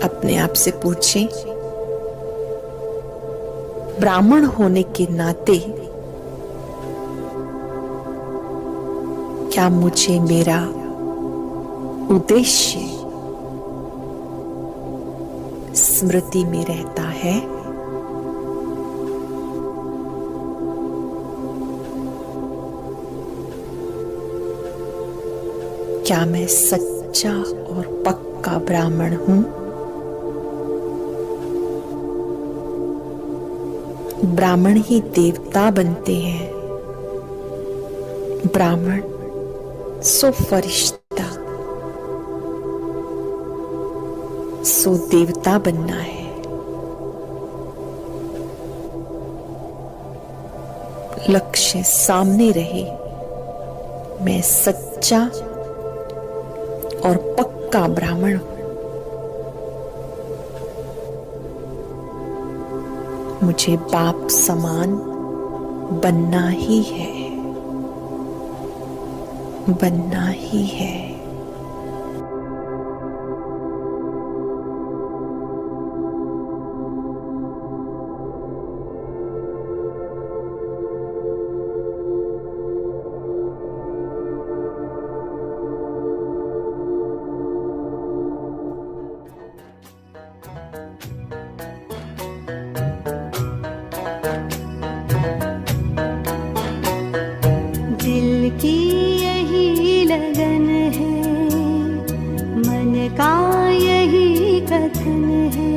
अपने आप से पूछें, ब्राह्मण होने के नाते क्या मुझे मेरा उद्देश्य स्मृति में रहता है? क्या मैं सच्चा और पक्का ब्राह्मण हूं? ब्राह्मण ही देवता बनते हैं। ब्राह्मण सो फरिश्ता, सो देवता बनना है। लक्ष्य सामने रहे, मैं सच्चा और पक्का ब्राह्मण हूं। मुझे बाप समान बनना ही है, बनना ही है। दिल की यही लगन है, मन का यही कथन है।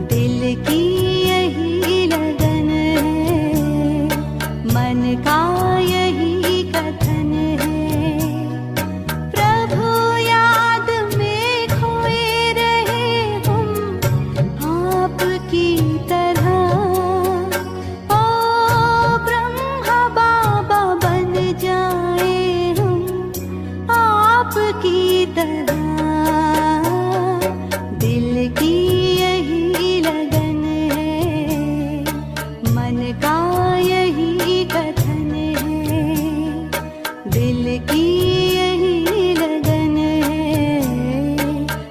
दिल की यही लगन है, मन का यही कथन है। प्रभु याद में खोए रहे हम आपकी तरह। जाए हम आपकी तरह। दिल की यही लगन है, मन का यही कथन है। दिल की यही लगन है,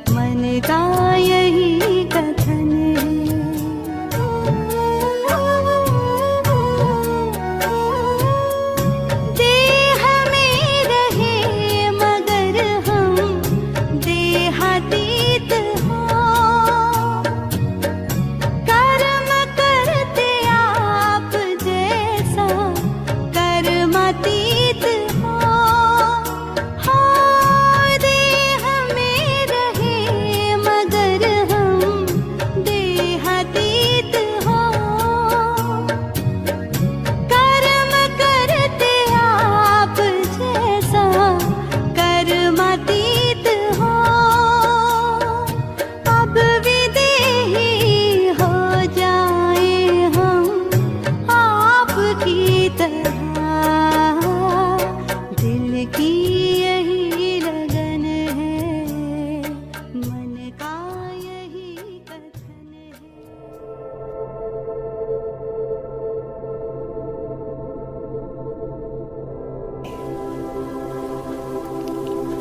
मन का यही कथन है।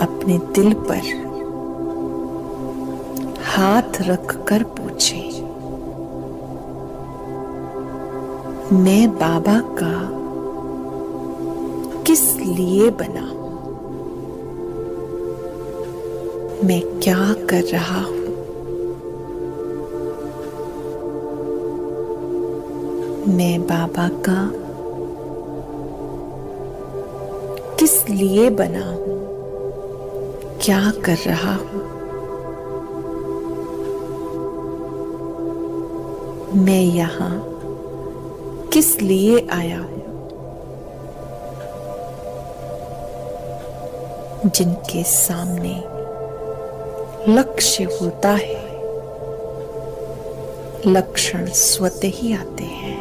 अपने दिल पर हाथ रख कर पूछे, मैं बाबा का किस लिए बना हूं? मैं क्या कर रहा हूं? मैं बाबा का किस लिए बना हूं? क्या कर रहा हूं? मैं यहां किस लिए आया हूं? जिनके सामने लक्ष्य होता है, लक्षण स्वतः ही आते हैं।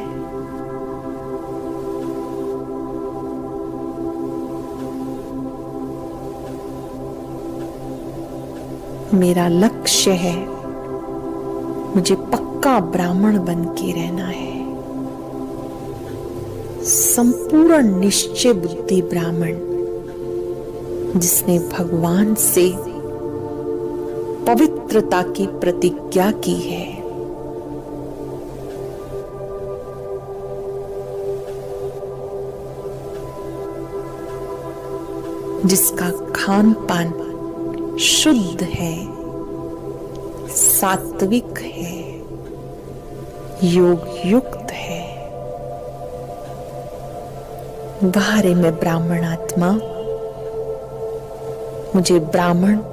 मेरा लक्ष्य है, मुझे पक्का ब्राह्मण बन के रहना है। संपूर्ण निश्चय बुद्धि ब्राह्मण, जिसने भगवान से पवित्रता की प्रतिज्ञा की है। जिसका खान पान शुद्ध है, सात्विक है, योग युक्त है। बाहरे में ब्राह्मण आत्मा, मुझे ब्राह्मण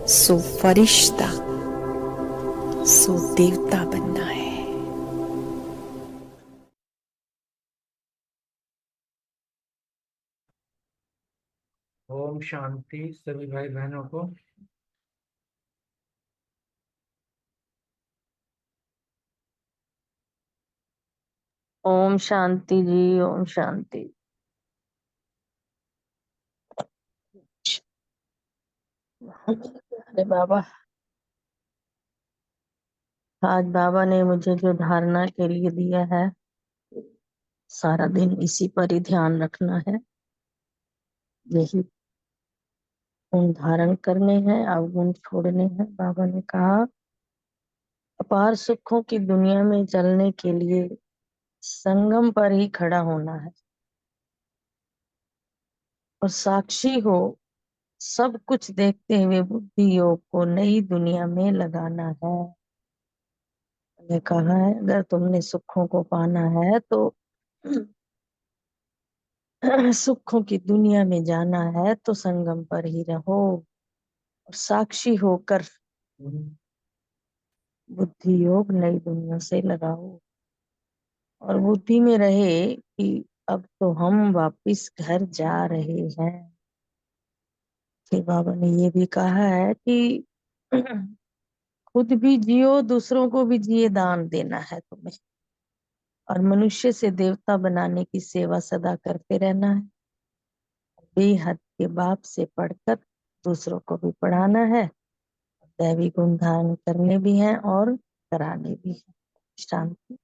सो फरिश्ता सो देवता बनना है। ओम शांति सभी भाई बहनों को। ओम शांति जी, ओम शांति। अरे बाबा, आज बाबा ने मुझे जो धारणा के लिए दिया है, सारा दिन इसी पर ही ध्यान रखना है। यही गुण धारण करने हैं, अवगुण छोड़ने हैं। बाबा ने कहा अपार सुखों की दुनिया में चलने के लिए संगम पर ही खड़ा होना है और साक्षी हो सब कुछ देखते हुए बुद्धि योग को नई दुनिया में लगाना है। ने कहा है अगर तुमने सुखों को पाना है तो सुखों की दुनिया में जाना है तो संगम पर ही रहो और साक्षी होकर बुद्धि योग नई दुनिया से लगाओ और बुद्धि में रहे कि अब तो हम वापिस घर जा रहे हैं। फिर बाबा ने ये भी कहा है कि खुद भी जियो, दूसरों को भी जिए दान देना है तुम्हें और मनुष्य से देवता बनाने की सेवा सदा करते रहना है। बेहद के बाप से पढ़कर दूसरों को भी पढ़ाना है, दैवी गुण धारण करने भी हैं और कराने भी हैं। शांति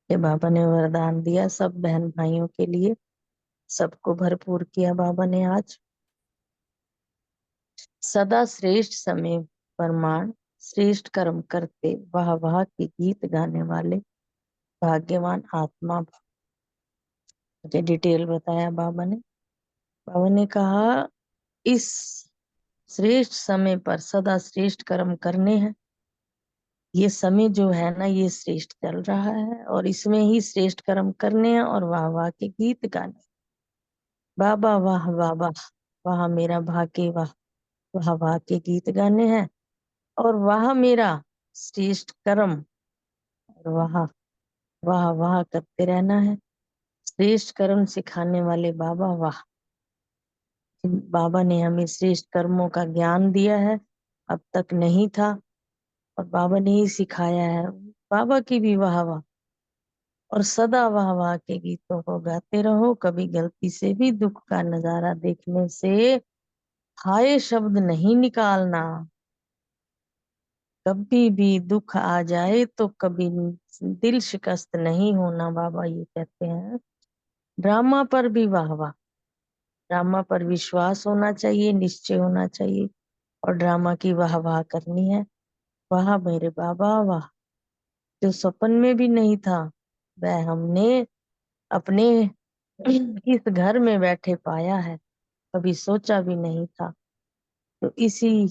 के बाबा ने वरदान दिया सब बहन भाइयों के लिए, सबको भरपूर किया बाबा ने आज। सदा श्रेष्ठ समय प्रमाण, श्रेष्ठ कर्म करते वाह वाह के गीत गाने वाले भाग्यवान आत्मा। मुझे डिटेल बताया बाबा ने। बाबा ने कहा इस श्रेष्ठ समय पर सदा श्रेष्ठ कर्म करने हैं। ये समय जो है ना, ये श्रेष्ठ चल रहा है और इसमें ही श्रेष्ठ कर्म करने हैं और वाह वाह के गीत गाने। बाबा वाह वाह वाह, वाह मेरा भाग्य, वाह वाह वाह के गीत गाने हैं और वाह मेरा श्रेष्ठ कर्म और वाह वाह वाह करते रहना है। श्रेष्ठ कर्म सिखाने वाले बाबा वाह। बाबा ने हमें श्रेष्ठ कर्मों का ज्ञान दिया है, अब तक नहीं था और बाबा ने ही सिखाया है। बाबा की भी वाह वाह और सदा वाह वाह के गीतों को गाते रहो। कभी गलती से भी दुख का नजारा देखने से हाय शब्द नहीं निकालना। कभी भी दुख आ जाए तो कभी दिल शिकस्त नहीं होना। बाबा ये कहते हैं ड्रामा पर भी वाह वाह। ड्रामा पर विश्वास होना चाहिए, निश्चय होना चाहिए और ड्रामा की वाह वाह करनी है। वाह मेरे बाबा वाह, जो सपन में भी नहीं था वह हमने अपने इस घर में बैठे पाया है, कभी सोचा भी नहीं था। तो इसी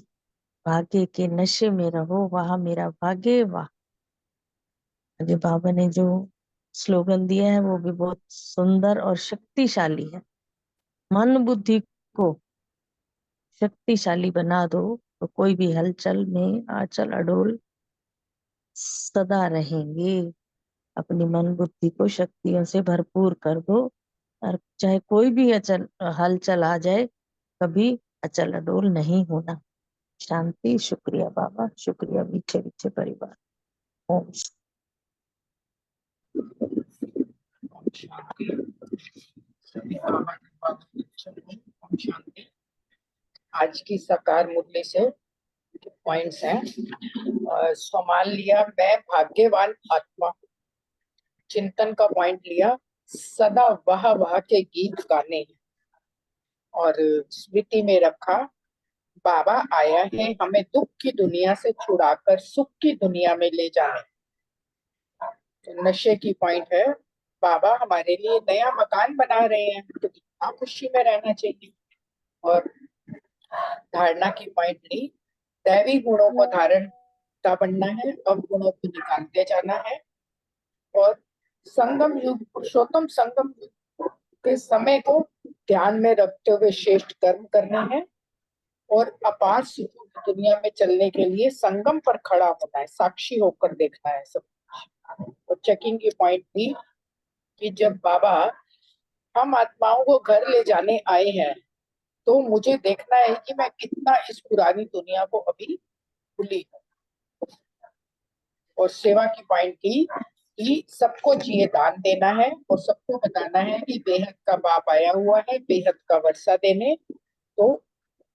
भाग्य के नशे में रहो, वाह मेरा भाग्य वाह। अजय बाबा ने जो स्लोगन दिया है वो भी बहुत सुंदर और शक्तिशाली है। मन बुद्धि को शक्तिशाली बना दो तो कोई भी हलचल में आचल अडोल सदा रहेंगे। अपनी मन बुद्धि को शक्तियों से भरपूर कर दो और चाहे कोई भी अचल हलचल आ जाए, कभी अचल अडोल नहीं होना। शांति। शुक्रिया बाबा, शुक्रिया मीठे मीठे परिवार। ओम शांति। आज की साकार मुरली से पॉइंट्स हैं। संभाल लिया मैं भाग्यवान आत्मा। चिंतन का पॉइंट लिया सदा वाह वाह के गीत गाने और स्मृति में रखा बाबा आया है हमें दुख की दुनिया से छुड़ाकर सुख की दुनिया में ले जाने। तो नशे की पॉइंट है, बाबा हमारे लिए नया मकान बना रहे हैं तो कितना खुशी में रहना चाहिए। और धारणा की पॉइंट ली, दैवी गुणों को धारण का बनना है, अवगुणों को निकालते जाना है। और संगम युग, पुरुषोत्तम संगम युग के समय को ध्यान में रखते हुए श्रेष्ठ कर्म करना है। और अपार सुखों की दुनिया में चलने के लिए संगम पर खड़ा होना है, साक्षी होकर देखना है सब। और चेकिंग की पॉइंट थी कि जब बाबा हम आत्माओं को घर ले जाने आए हैं तो मुझे देखना है कि मैं कितना इस पुरानी दुनिया को अभी भूली हूँ। और सेवा की पॉइंट थी कि सबको जिए दान देना है और सबको बताना है कि बेहद का बाप आया हुआ है बेहद का वर्षा देने। तो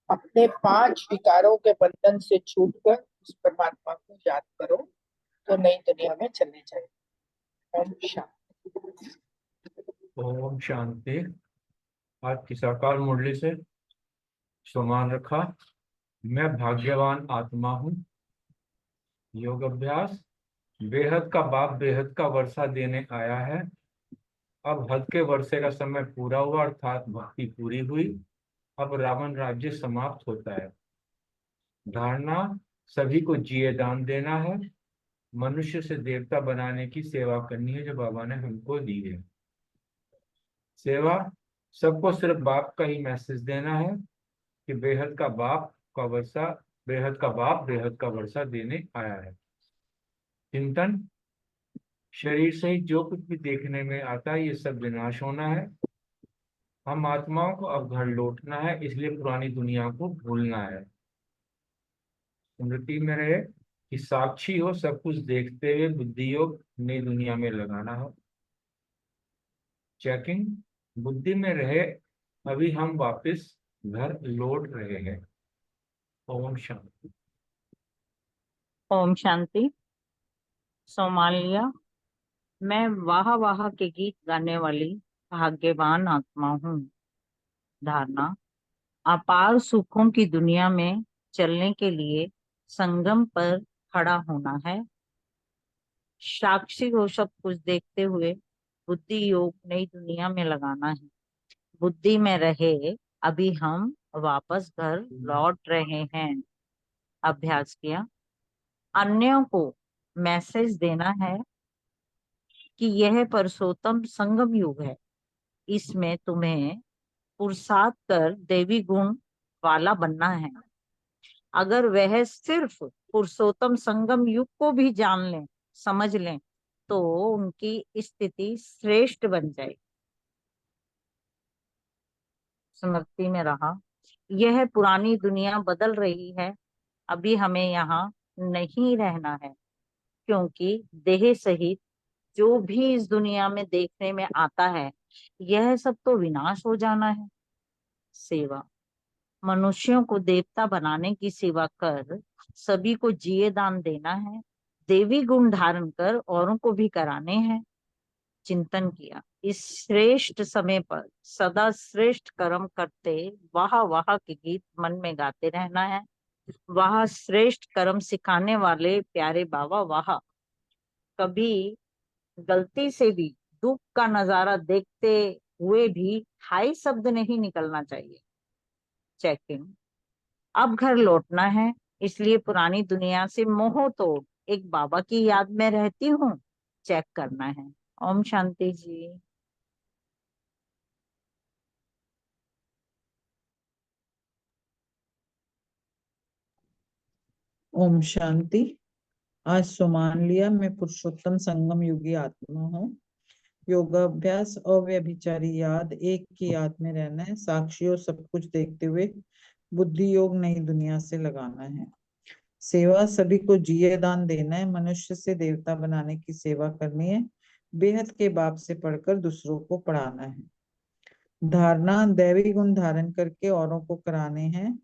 अपने 5 विकारों के बंधन से छूटकर उस परमात्मा को याद करो तो नई दुनिया में चलने चाहिए। ओम शांति। ओम शांति। आज की साकार मुरली से सम्मान रखा। मैं भाग्यवान आत्मा हूँ। योग अभ्यास, बेहद का बाप बेहद का वर्षा देने आया है। अब हद के वर्षे का समय पूरा हुआ, अर्थात भक्ति पूरी हुई। अब रावण राज्य समाप्त होता है। धारणा, सभी को जिए दान देना है, मनुष्य से देवता बनाने की सेवा करनी है जो बाबा ने हमको दी है। सेवा, सबको सिर्फ बाप का ही मैसेज देना है कि बेहद का बाप का वर्षा, बेहद का बाप बेहद का वर्षा देने आया है। चिंतन, शरीर से ही जो कुछ भी देखने में आता है ये सब विनाश होना है। हम आत्माओं को अब घर लौटना है, इसलिए पुरानी दुनिया को भूलना है। स्मृति में रहे कि साक्षी हो, सब कुछ देखते हुए बुद्धि योग नई दुनिया में लगाना हो। चेकिंग, बुद्धि में रहे अभी हम वापस घर लौट रहे हैं। ओम शांति। ओम शांति। सो मान लिया, मैं वाह वाह के गीत गाने वाली भाग्यवान आत्मा हूँ। धारणा, अपार सुखों की दुनिया में चलने के लिए संगम पर खड़ा होना है। साक्षी हो सब कुछ देखते हुए बुद्धि योग नई दुनिया में लगाना है। बुद्धि में रहे अभी हम वापस घर लौट रहे हैं। अभ्यास किया, अन्यों को मैसेज देना है कि यह पुरुषोत्तम संगम युग है। इसमें तुम्हें पुरुषार्थ कर देवी गुण वाला बनना है। अगर वह सिर्फ पुरुषोत्तम संगम युग को भी जान लें, समझ लें, तो उनकी स्थिति श्रेष्ठ बन जाएगी। स्मृति में रहा, यह पुरानी दुनिया बदल रही है, अभी हमें यहाँ नहीं रहना है, क्योंकि देह सहित जो भी इस दुनिया में देखने में आता है यह सब तो विनाश हो जाना है। सेवा, मनुष्यों को देवता बनाने की सेवा कर सभी को जिए दान देना है। देवी गुण धारण कर औरों को भी कराने हैं। चिंतन किया, इस श्रेष्ठ समय पर सदा श्रेष्ठ कर्म करते वाह वाह के गीत मन में गाते रहना है। वाह श्रेष्ठ कर्म सिखाने वाले प्यारे बाबा वाह। कभी गलती से भी दुख का नजारा देखते हुए भी हाय शब्द नहीं निकलना चाहिए। चेकिंग, अब घर लौटना है, इसलिए पुरानी दुनिया से मोह तोड़ एक बाबा की याद में रहती हूँ, चेक करना है। ओम शांति जी। ओम शांति। आज सुमान लिया, मैं पुरुषोत्तम संगम युगी आत्मा हूँ। योगाभ्यास, अव्यभिचारी याद, एक की याद में रहना है, साक्षियों सब कुछ देखते हुए बुद्धि योग नई दुनिया से लगाना है। सेवा, सभी को जिए दान देना है, मनुष्य से देवता बनाने की सेवा करनी है, बेहद के बाप से पढ़कर दूसरों को पढ़ाना है। धारणा, दैवी गुण धारण करके औरों को कराने हैं।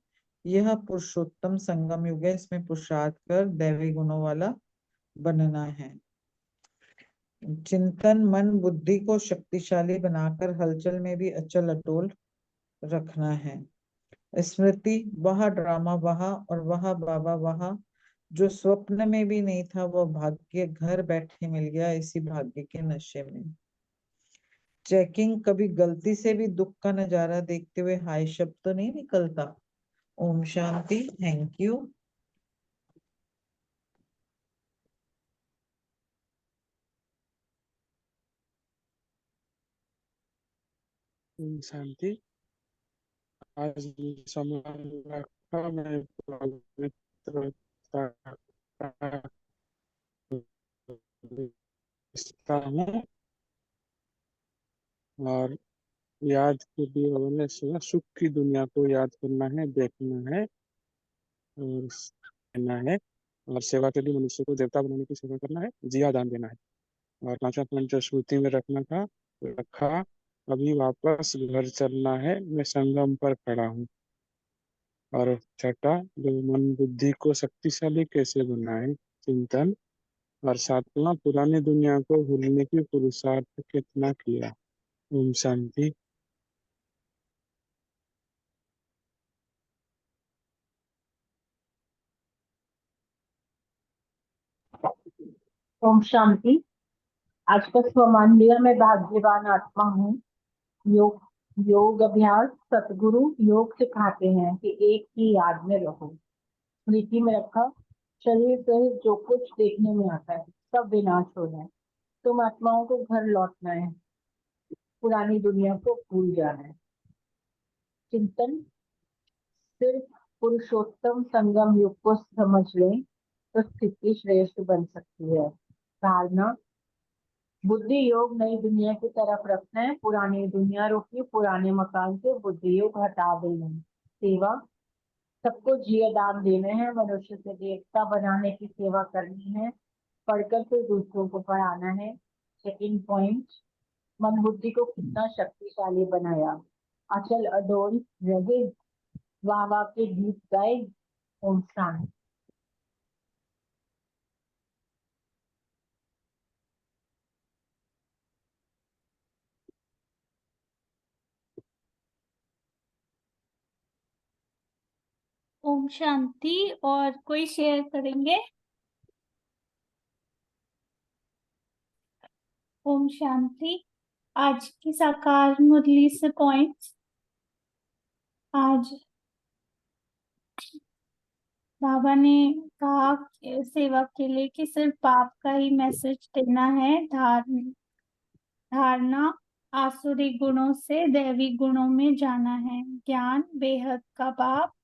यह पुरुषोत्तम संगम युग है, इसमें पुरुषार्थ कर दैवी गुणों वाला बनना है। चिंतन, मन बुद्धि को शक्तिशाली बनाकर हलचल में भी अचल अटोल रखना है। स्मृति, वह ड्रामा वहा और वह बाबा वहा, जो स्वप्न में भी नहीं था वो भाग्य घर बैठे मिल गया इसी भाग्य के नशे में। चेकिंग, कभी गलती से भी दुख का नजारा देखते हुए हाय शब्द तो नहीं निकलता। ओम शांति। Thank you. शांति। आज समान रखा मैं पवित्रता का हिस्सा हूँ और याद के लिए होने से सुख की दुनिया को याद करना है, देखना है और करना है, और सेवा के लिए मनुष्य को देवता बनाने की सेवा करना है, जिया दान देना है। और पांचवा पॉइंट जो स्मृति में रखना था रखा। अभी वापस घर चलना है, मैं संगम पर खड़ा हूँ। और छठा, जो मन बुद्धि को शक्तिशाली कैसे बनाए, चिंतन। और सातवां, पुरानी दुनिया को भूलने की पुरुषार्थ कितना किया। ओम शांति। ओम शांति। आज का स्वमान लिया, मैं भाग्यवान आत्मा हूँ। योग योग अभ्यास। सतगुरु योग सिखाते हैं कि एक ही याद में रहो। स्मृति में रखा, शरीर से जो कुछ देखने में आता है सब विनाश हो जाए। तुम आत्माओं को घर लौटना है, पुरानी दुनिया को भूल जाना है। चिंतन, सिर्फ पुरुषोत्तम संगम युग को समझ लें तो स्थिति श्रेष्ठ बन सकती है। धारणा, बुद्धि योग नई दुनिया की तरफ रखना है, पुरानी दुनिया रोकी, पुराने मकान से बुद्धि योग हटा देना है। सेवा, सबको जिया दान देने हैं, मनुष्य से देवता बनाने की सेवा करनी है, पढ़कर फिर दूसरों को पढ़ाना है। सेकंड पॉइंट, मन बुद्धि को कितना शक्तिशाली बनाया। अचल अडोल रहे, वाह वाह के गीत गाए। ओम शांति। ओम शांति। और कोई शेयर करेंगे? ओम शांति। आज की साकार मुरली से पॉइंट्स। आज बाबा ने कहा सेवा के लिए कि सिर्फ बाप का ही मैसेज देना है। धारणा, आसुरी गुणों से दैवी गुणों में जाना है। ज्ञान, बेहद का बाप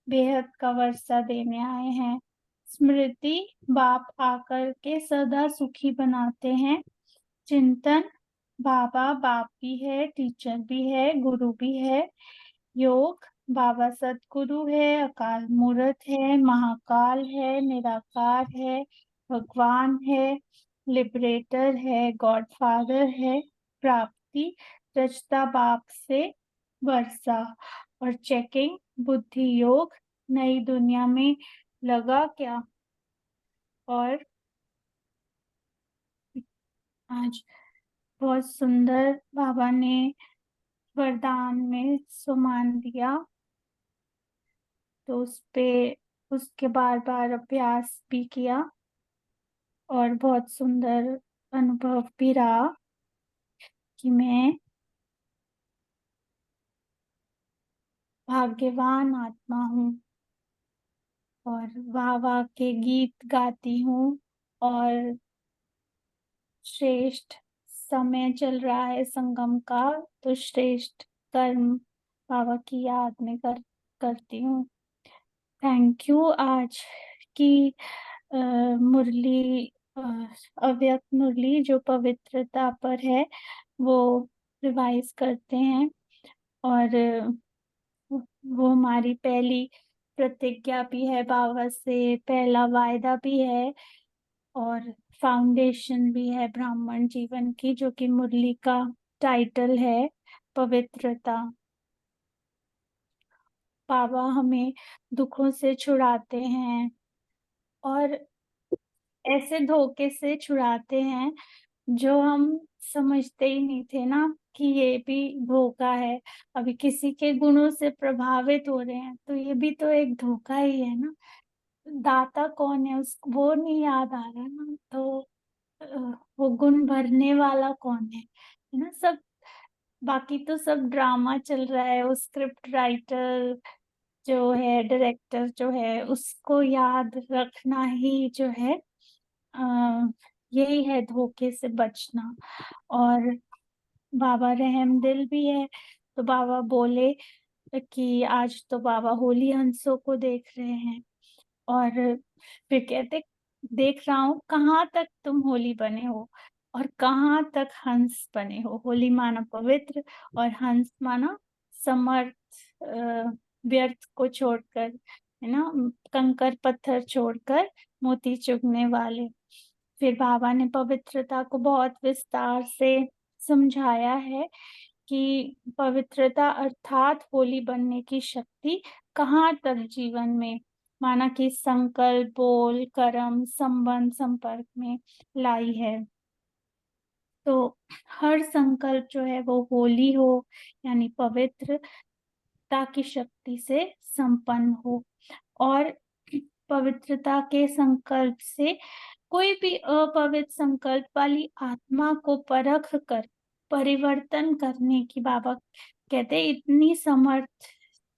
बेहद का वर्षा देने आए हैं। स्मृति, बाप आकर के सदा सुखी बनाते हैं। चिंतन, बाबा बाप भी है, टीचर भी है, गुरु भी है। योग, बाबा सतगुरु है, अकाल मूर्त है, महाकाल है, निराकार है, भगवान है, लिबरेटर है, गॉड फादर है। प्राप्ति, रचता बाप से वर्षा। और चेकिंग, बुद्धि योग नई दुनिया में लगा क्या। और आज बहुत सुंदर बाबा ने वरदान में सुमान दिया, तो उस पे उसके बार बार अभ्यास भी किया और बहुत सुंदर अनुभव भी रहा कि मैं भाग्यवान आत्मा हूँ और वाह वाह के गीत गाती हूँ। और श्रेष्ठ समय चल रहा है संगम का, तो श्रेष्ठ कर्म बाबा की याद में करती हूँ। Thank you. आज की मुरली, अव्यक्त मुरली जो पवित्रता पर है, वो रिवाइज करते हैं। और वो हमारी पहली प्रतिज्ञा भी है बाबा से, पहला वायदा भी है और फाउंडेशन भी है ब्राह्मण जीवन की, जो कि मुरली का टाइटल है, पवित्रता। बाबा हमें दुखों से छुड़ाते हैं और ऐसे धोखे से छुड़ाते हैं जो हम समझते ही नहीं थे ना कि ये भी धोखा है। अभी किसी के गुणों से प्रभावित हो रहे हैं तो ये भी तो एक धोखा ही है ना। दाता कौन है उस वो नहीं याद आ रहा ना, तो वो गुण भरने वाला कौन है ना। सब बाकी तो सब ड्रामा चल रहा है। वो स्क्रिप्ट राइटर जो है, डायरेक्टर जो है, उसको याद रखना ही जो है यही है धोखे से बचना। और बाबा रहम दिल भी है, तो बाबा बोले कि आज तो बाबा होली हंसों को देख रहे हैं। और फिर कहते देख रहा हूँ कहाँ तक तुम होली बने हो और कहाँ तक हंस बने हो। होली माना पवित्र और हंस माना समर्थ, व्यर्थ को छोड़कर, है ना, कंकर पत्थर छोड़कर मोती चुगने वाले। फिर बाबा ने पवित्रता को बहुत विस्तार से समझाया है कि पवित्रता अर्थात होली बनने की शक्ति कहाँ तक जीवन में, माना कि संकल्प, बोल, कर्म, संबंध, संपर्क में लाई है। तो हर संकल्प जो है वो होली हो, यानी पवित्रता की शक्ति से संपन्न हो। और पवित्रता के संकल्प से कोई भी अपवित्र संकल्प वाली आत्मा को परख कर परिवर्तन करने की बाबा कहते इतनी समर्थ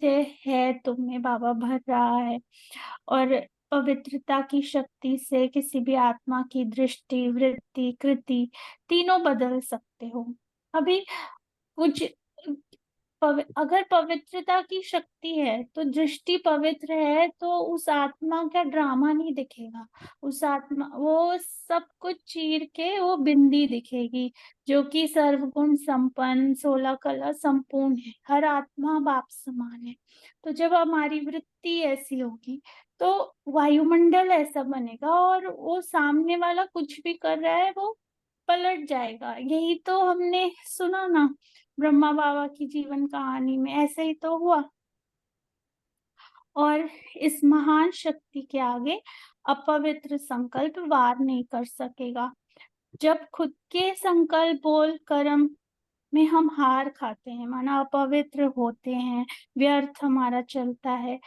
है तुम्हें, बाबा भर रहा है। और पवित्रता की शक्ति से किसी भी आत्मा की दृष्टि, वृत्ति, कृति तीनों बदल सकते हो। अभी कुछ अगर पवित्रता की शक्ति है तो दृष्टि पवित्र है तो उस आत्मा का ड्रामा नहीं दिखेगा। उस आत्मा वो सब कुछ चीर के वो बिंदी दिखेगी जो कि सर्वगुण संपन्न, 16 कला संपूर्ण है। हर आत्मा बाप समान है। तो जब हमारी वृत्ति ऐसी होगी तो वायुमंडल ऐसा बनेगा और वो सामने वाला कुछ भी कर रहा है वो पलट जाएगा। यही तो हमने सुना ना ब्रह्मा बाबा की जीवन कहानी में, ऐसे ही तो हुआ। और इस महान शक्ति के आगे अपवित्र संकल्प वार नहीं कर सकेगा। जब खुद के संकल्प, बोल, कर्म में हम हार खाते हैं, माना अपवित्र होते हैं, व्यर्थ हमारा चलता है,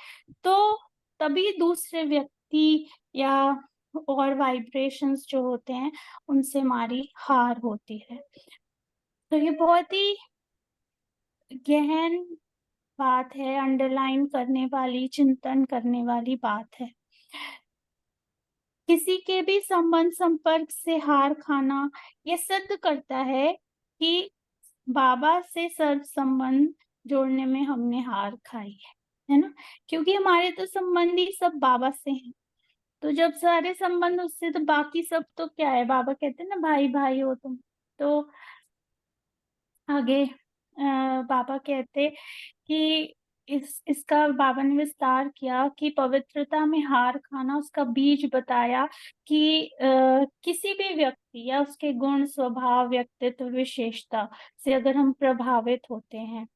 तो तभी दूसरे व्यक्ति या और वाइब्रेशंस जो होते हैं उनसे हमारी हार होती है। तो ये बहुत ही गहन बात है, अंडरलाइन करने वाली, चिंतन करने वाली बात है। किसी के भी संबंध संपर्क से हार खाना ये सिद्ध करता है कि बाबा से सर्व संबंध जोड़ने में हमने हार खाई है ना। क्योंकि हमारे तो संबंधी सब बाबा से हैं। तो जब सारे संबंध उससे, तो बाकी सब तो क्या है। बाबा कहते हैं ना भाई भाई हो तुम। तो आगे बाबा कहते कि इसका बाबा ने विस्तार किया कि पवित्रता में हार खाना, उसका बीज बताया कि किसी भी व्यक्ति या उसके गुण, स्वभाव, व्यक्तित्व, विशेषता से अगर हम प्रभावित होते हैं,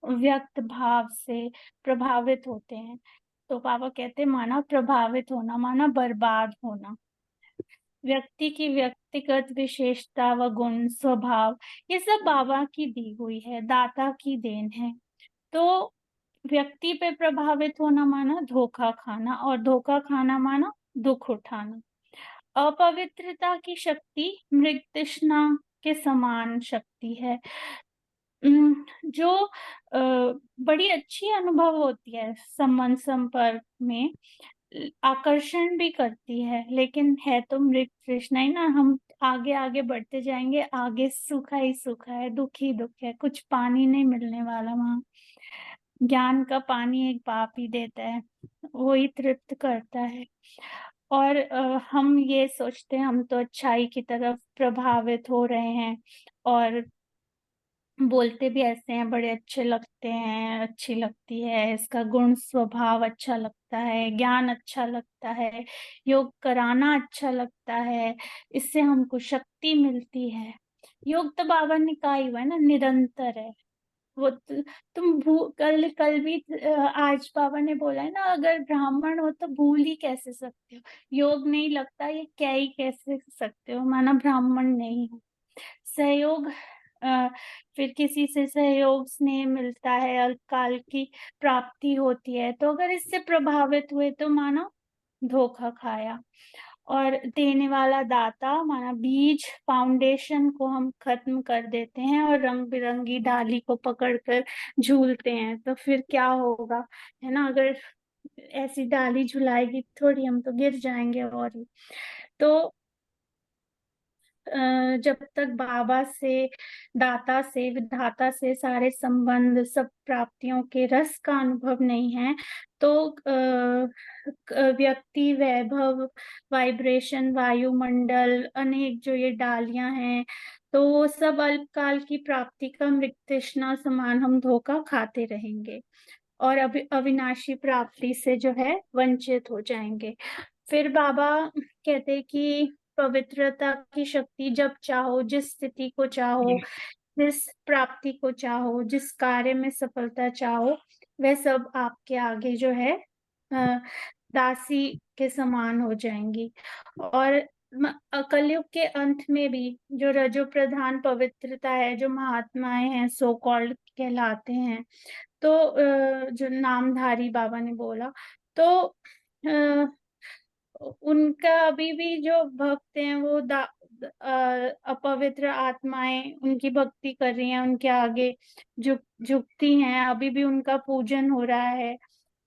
व्यक्त भाव से प्रभावित होते हैं, तो बाबा कहते माना प्रभावित होना माना बर्बाद होना। व्यक्ति की व्यक्तिगत विशेषता व गुण, स्वभाव ये सब बाबा की दी हुई है, दाता की देन है। तो व्यक्ति पे प्रभावित होना माना धोखा खाना, और धोखा खाना माना दुख उठाना। अपवित्रता की शक्ति मृग तृष्णा के समान शक्ति है, जो बड़ी अच्छी अनुभव होती है, संबंध संपर्क में आकर्षण भी करती है, लेकिन है तो मृग तृष्णा ही ना। हम आगे आगे बढ़ते जाएंगे, आगे सूखा ही सूखा है, दुख ही दुख है, कुछ पानी नहीं मिलने वाला वहां। ज्ञान का पानी एक बाप ही देता है, वो ही तृप्त करता है। और हम ये सोचते हैं हम तो अच्छाई की तरफ प्रभावित हो रहे हैं और बोलते भी ऐसे हैं, बड़े अच्छे लगते हैं, अच्छी लगती है, इसका गुण स्वभाव अच्छा लगता है, ज्ञान अच्छा लगता है, योग कराना अच्छा लगता है, इससे हमको शक्ति मिलती है। योग तो बाबा ने कहा ही हुआ है ना, निरंतर है। वो तुम कल कल भी आज बाबा ने बोला है ना, अगर ब्राह्मण हो तो भूल ही कैसे सकते हो, योग नहीं लगता ये क्या ही कैसे सकते हो, माना ब्राह्मण नहीं हो। सहयोग, अ, फिर किसी से सहयोग स्नेह मिलता है, अल्पकाल की प्राप्ति होती है, तो अगर इससे प्रभावित हुए तो मानो धोखा खाया। और देने वाला दाता माना बीज फाउंडेशन को हम खत्म कर देते हैं और रंग बिरंगी डाली को पकड़कर झूलते हैं, तो फिर क्या होगा, है ना। अगर ऐसी डाली झुलाएगी थोड़ी, हम तो गिर जाएंगे और ही। तो जब तक बाबा से, दाता से, विधाता से सारे संबंध, सब प्राप्तियों के रस का अनुभव नहीं है, तो व्यक्ति, वैभव, वाइब्रेशन, वायुमंडल, अनेक जो ये डालियां हैं, तो वो सब अल्पकाल की प्राप्ति का मृत तृष्णा समान हम धोखा खाते रहेंगे और अविनाशी प्राप्ति से जो है वंचित हो जाएंगे। फिर बाबा कहते हैं कि पवित्रता की शक्ति, जब चाहो, जिस स्थिति को चाहो, जिस प्राप्ति को चाहो, जिस कार्य में सफलता चाहो, वह सब आपके आगे जो है दासी के समान हो जाएंगी। और कलयुग के अंत में भी जो रजो प्रधान पवित्रता है, जो महात्माएं हैं, सो कॉल्ड कहलाते हैं, तो जो नामधारी बाबा ने बोला, तो उनका अभी भी जो भक्त हैं वो अपवित्र आत्माएं उनकी भक्ति कर रही हैं, उनके आगे झुकती हैं, अभी भी उनका पूजन हो रहा है।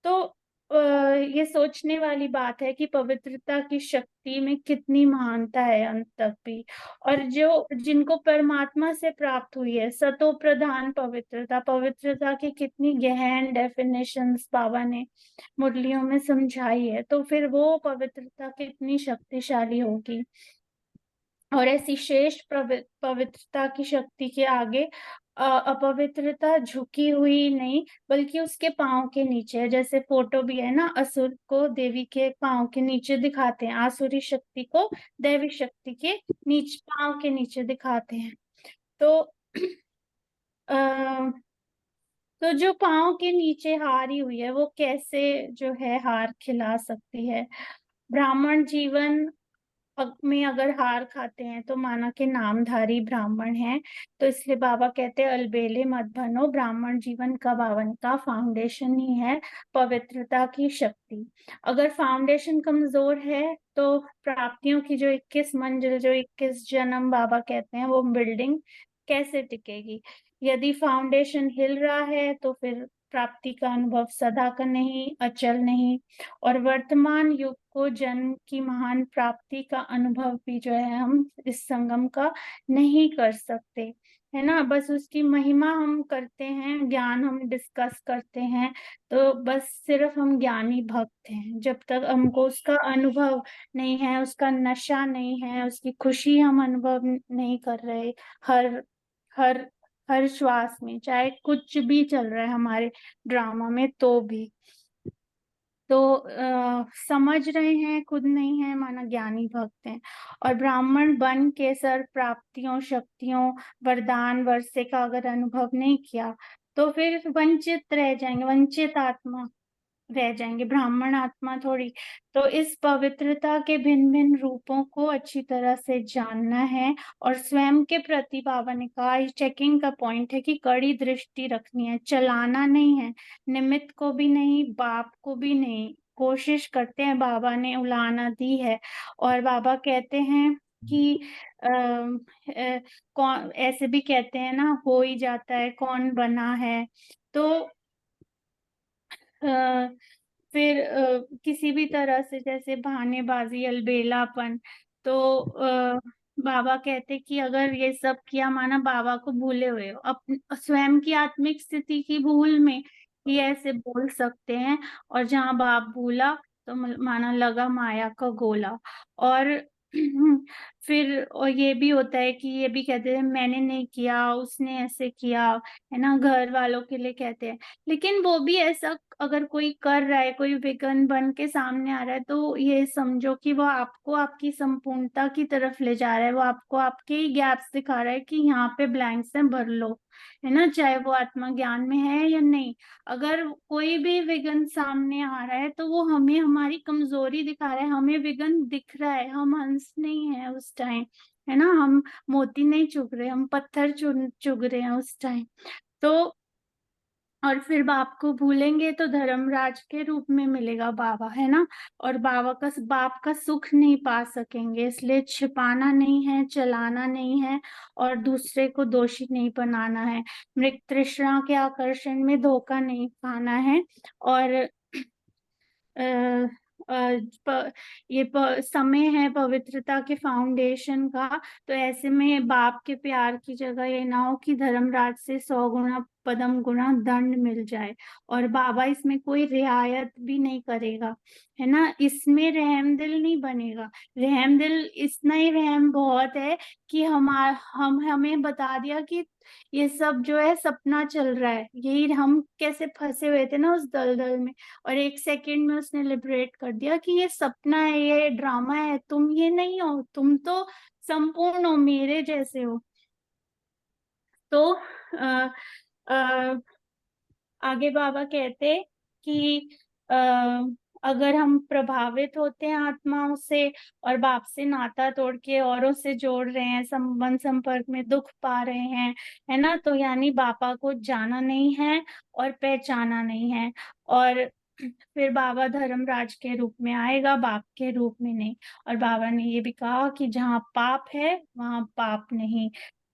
तो ये सोचने वाली बात है कि पवित्रता की शक्ति में कितनी महानता है अंत तक भी। और जो जिनको परमात्मा से प्राप्त हुई है सतो प्रधान पवित्रता, पवित्रता की कितनी गहन डेफिनेशंस बाबा ने मुरलियों में समझाई है, तो फिर वो पवित्रता कितनी शक्तिशाली होगी। और ऐसी श्रेष्ठ पवित्रता की शक्ति के आगे अपवित्रता झुकी हुई नहीं, बल्कि उसके पांव के नीचे है। जैसे फोटो भी है ना, असुर को देवी के पांव के नीचे दिखाते हैं, आसुरी शक्ति को दैवी शक्ति के नीचे, पांव के नीचे दिखाते हैं। तो तो जो पांव के नीचे हारी हुई है वो कैसे जो है हार खिला सकती है। ब्राह्मण जीवन में अगर हार खाते हैं तो माना कि नामधारी ब्राह्मण हैं, तो इसलिए बाबा कहते हैं अलबेले मत बनो, ब्राह्मण जीवन का पावन का फाउंडेशन ही है पवित्रता की शक्ति। अगर फाउंडेशन कमजोर है तो प्राप्तियों की जो 21 मंजिल, जो 21 जन्म बाबा कहते हैं, वो बिल्डिंग कैसे टिकेगी। यदि फाउंडेशन हिल रहा है तो फिर प्राप्ति का अनुभव सदा का नहीं, अचल नहीं। और वर्तमान युग को जन्म की महान प्राप्ति का अनुभव भी जो है हम इस संगम का नहीं कर सकते, है ना। बस उसकी महिमा हम करते हैं, ज्ञान हम डिस्कस करते हैं, तो बस सिर्फ हम ज्ञानी भक्त हैं। जब तक हमको उसका अनुभव नहीं है, उसका नशा नहीं है, उसकी खुशी हम अनुभव नहीं कर रहे, हर हर हर श्वास में, चाहे कुछ भी चल रहा है हमारे ड्रामा में, तो भी तो समझ रहे हैं खुद नहीं है, माना ज्ञानी भक्त हैं। और ब्राह्मण बन के सर प्राप्तियों, शक्तियों, वरदान वर्षे का अगर अनुभव नहीं किया तो फिर वंचित रह जाएंगे, वंचित आत्मा रह जाएंगे, ब्राह्मण आत्मा थोड़ी। तो इस पवित्रता के भिन्न भिन्न रूपों को अच्छी तरह से जानना है और स्वयं के प्रति बाबा ने कहा, ये चेकिंग का पॉइंट है कि कड़ी दृष्टि रखनी है, चलाना नहीं है, निमित्त को भी नहीं, बाप को भी नहीं। कोशिश करते हैं, बाबा ने उलाहना दी है और बाबा कहते हैं कि कौन, ऐसे भी कहते हैं ना, हो ही जाता है, कौन बना है। तो अ, फिर किसी भी तरह से जैसे बहानेबाजी, अलबेलापन, तो बाबा कहते कि अगर ये सब किया, माना बाबा को भूले हुए हो, अपने स्वयं की आत्मिक स्थिति की भूल में ये ऐसे बोल सकते हैं। और जहाँ बाप भूला तो माना लगा माया का गोला। और फिर और ये भी होता है कि ये भी कहते हैं मैंने नहीं किया, उसने ऐसे किया, है ना, घर वालों के लिए कहते हैं। लेकिन वो भी ऐसा अगर कोई कर रहा है, कोई विघ्न बन के सामने आ रहा है, तो ये समझो कि वो आपको आपकी संपूर्णता की तरफ ले जा रहा है, वो आपको आपके ही गैप्स दिखा रहा है कि यहाँ पे ब्लैंक्स हैं, भर लो। है ना, चाहे वो आत्मा ज्ञान में है या नहीं। अगर कोई भी विघ्न सामने आ रहा है तो वो हमें हमारी कमजोरी दिखा रहा है, हमें विघ्न दिख रहा है, हम हंस नहीं है उस टाइम, है ना, हम मोती नहीं चुग रहे, हम पत्थर चुग रहे हैं उस टाइम। तो और फिर बाप को भूलेंगे तो धर्मराज के रूप में मिलेगा बाबा, है ना, और बाप का सुख नहीं पा सकेंगे। इसलिए छिपाना नहीं है, चलाना नहीं है, और दूसरे को दोषी नहीं बनाना है, मृग तृष्णा के आकर्षण में धोखा नहीं खाना है। और अ, अ, समय है पवित्रता के फाउंडेशन का। तो ऐसे में बाप के प्यार की जगह ये ना हो कि धर्मराज से 100 गुना पदम गुना दंड मिल जाए, और बाबा इसमें कोई रियायत भी नहीं करेगा, है ना, इसमें रहम दिल नहीं बनेगा। रहम दिल, इतना ही रहम बहुत है कि हम हमें बता दिया कि ये सब जो है सपना चल रहा है, यही हम कैसे फंसे हुए थे ना उस दलदल में, और 1 सेकंड में उसने लिबरेट कर दिया कि ये सपना है, ये ड्रामा है, तुम ये नहीं हो, तुम तो संपूर्ण हो, मेरे जैसे हो। तो आ, आ, आगे बाबा कहते कि आ, अगर हम प्रभावित होते हैं आत्माओं से और बाप से नाता तोड़ के औरों से जोड़ रहे हैं, संबंध संपर्क में दुख पा रहे हैं, है ना, तो यानी बाबा को जाना नहीं है और पहचाना नहीं है। और फिर बाबा धर्मराज के रूप में आएगा, बाप के रूप में नहीं। और बाबा ने ये भी कहा कि जहाँ पाप है वहां पाप नहीं।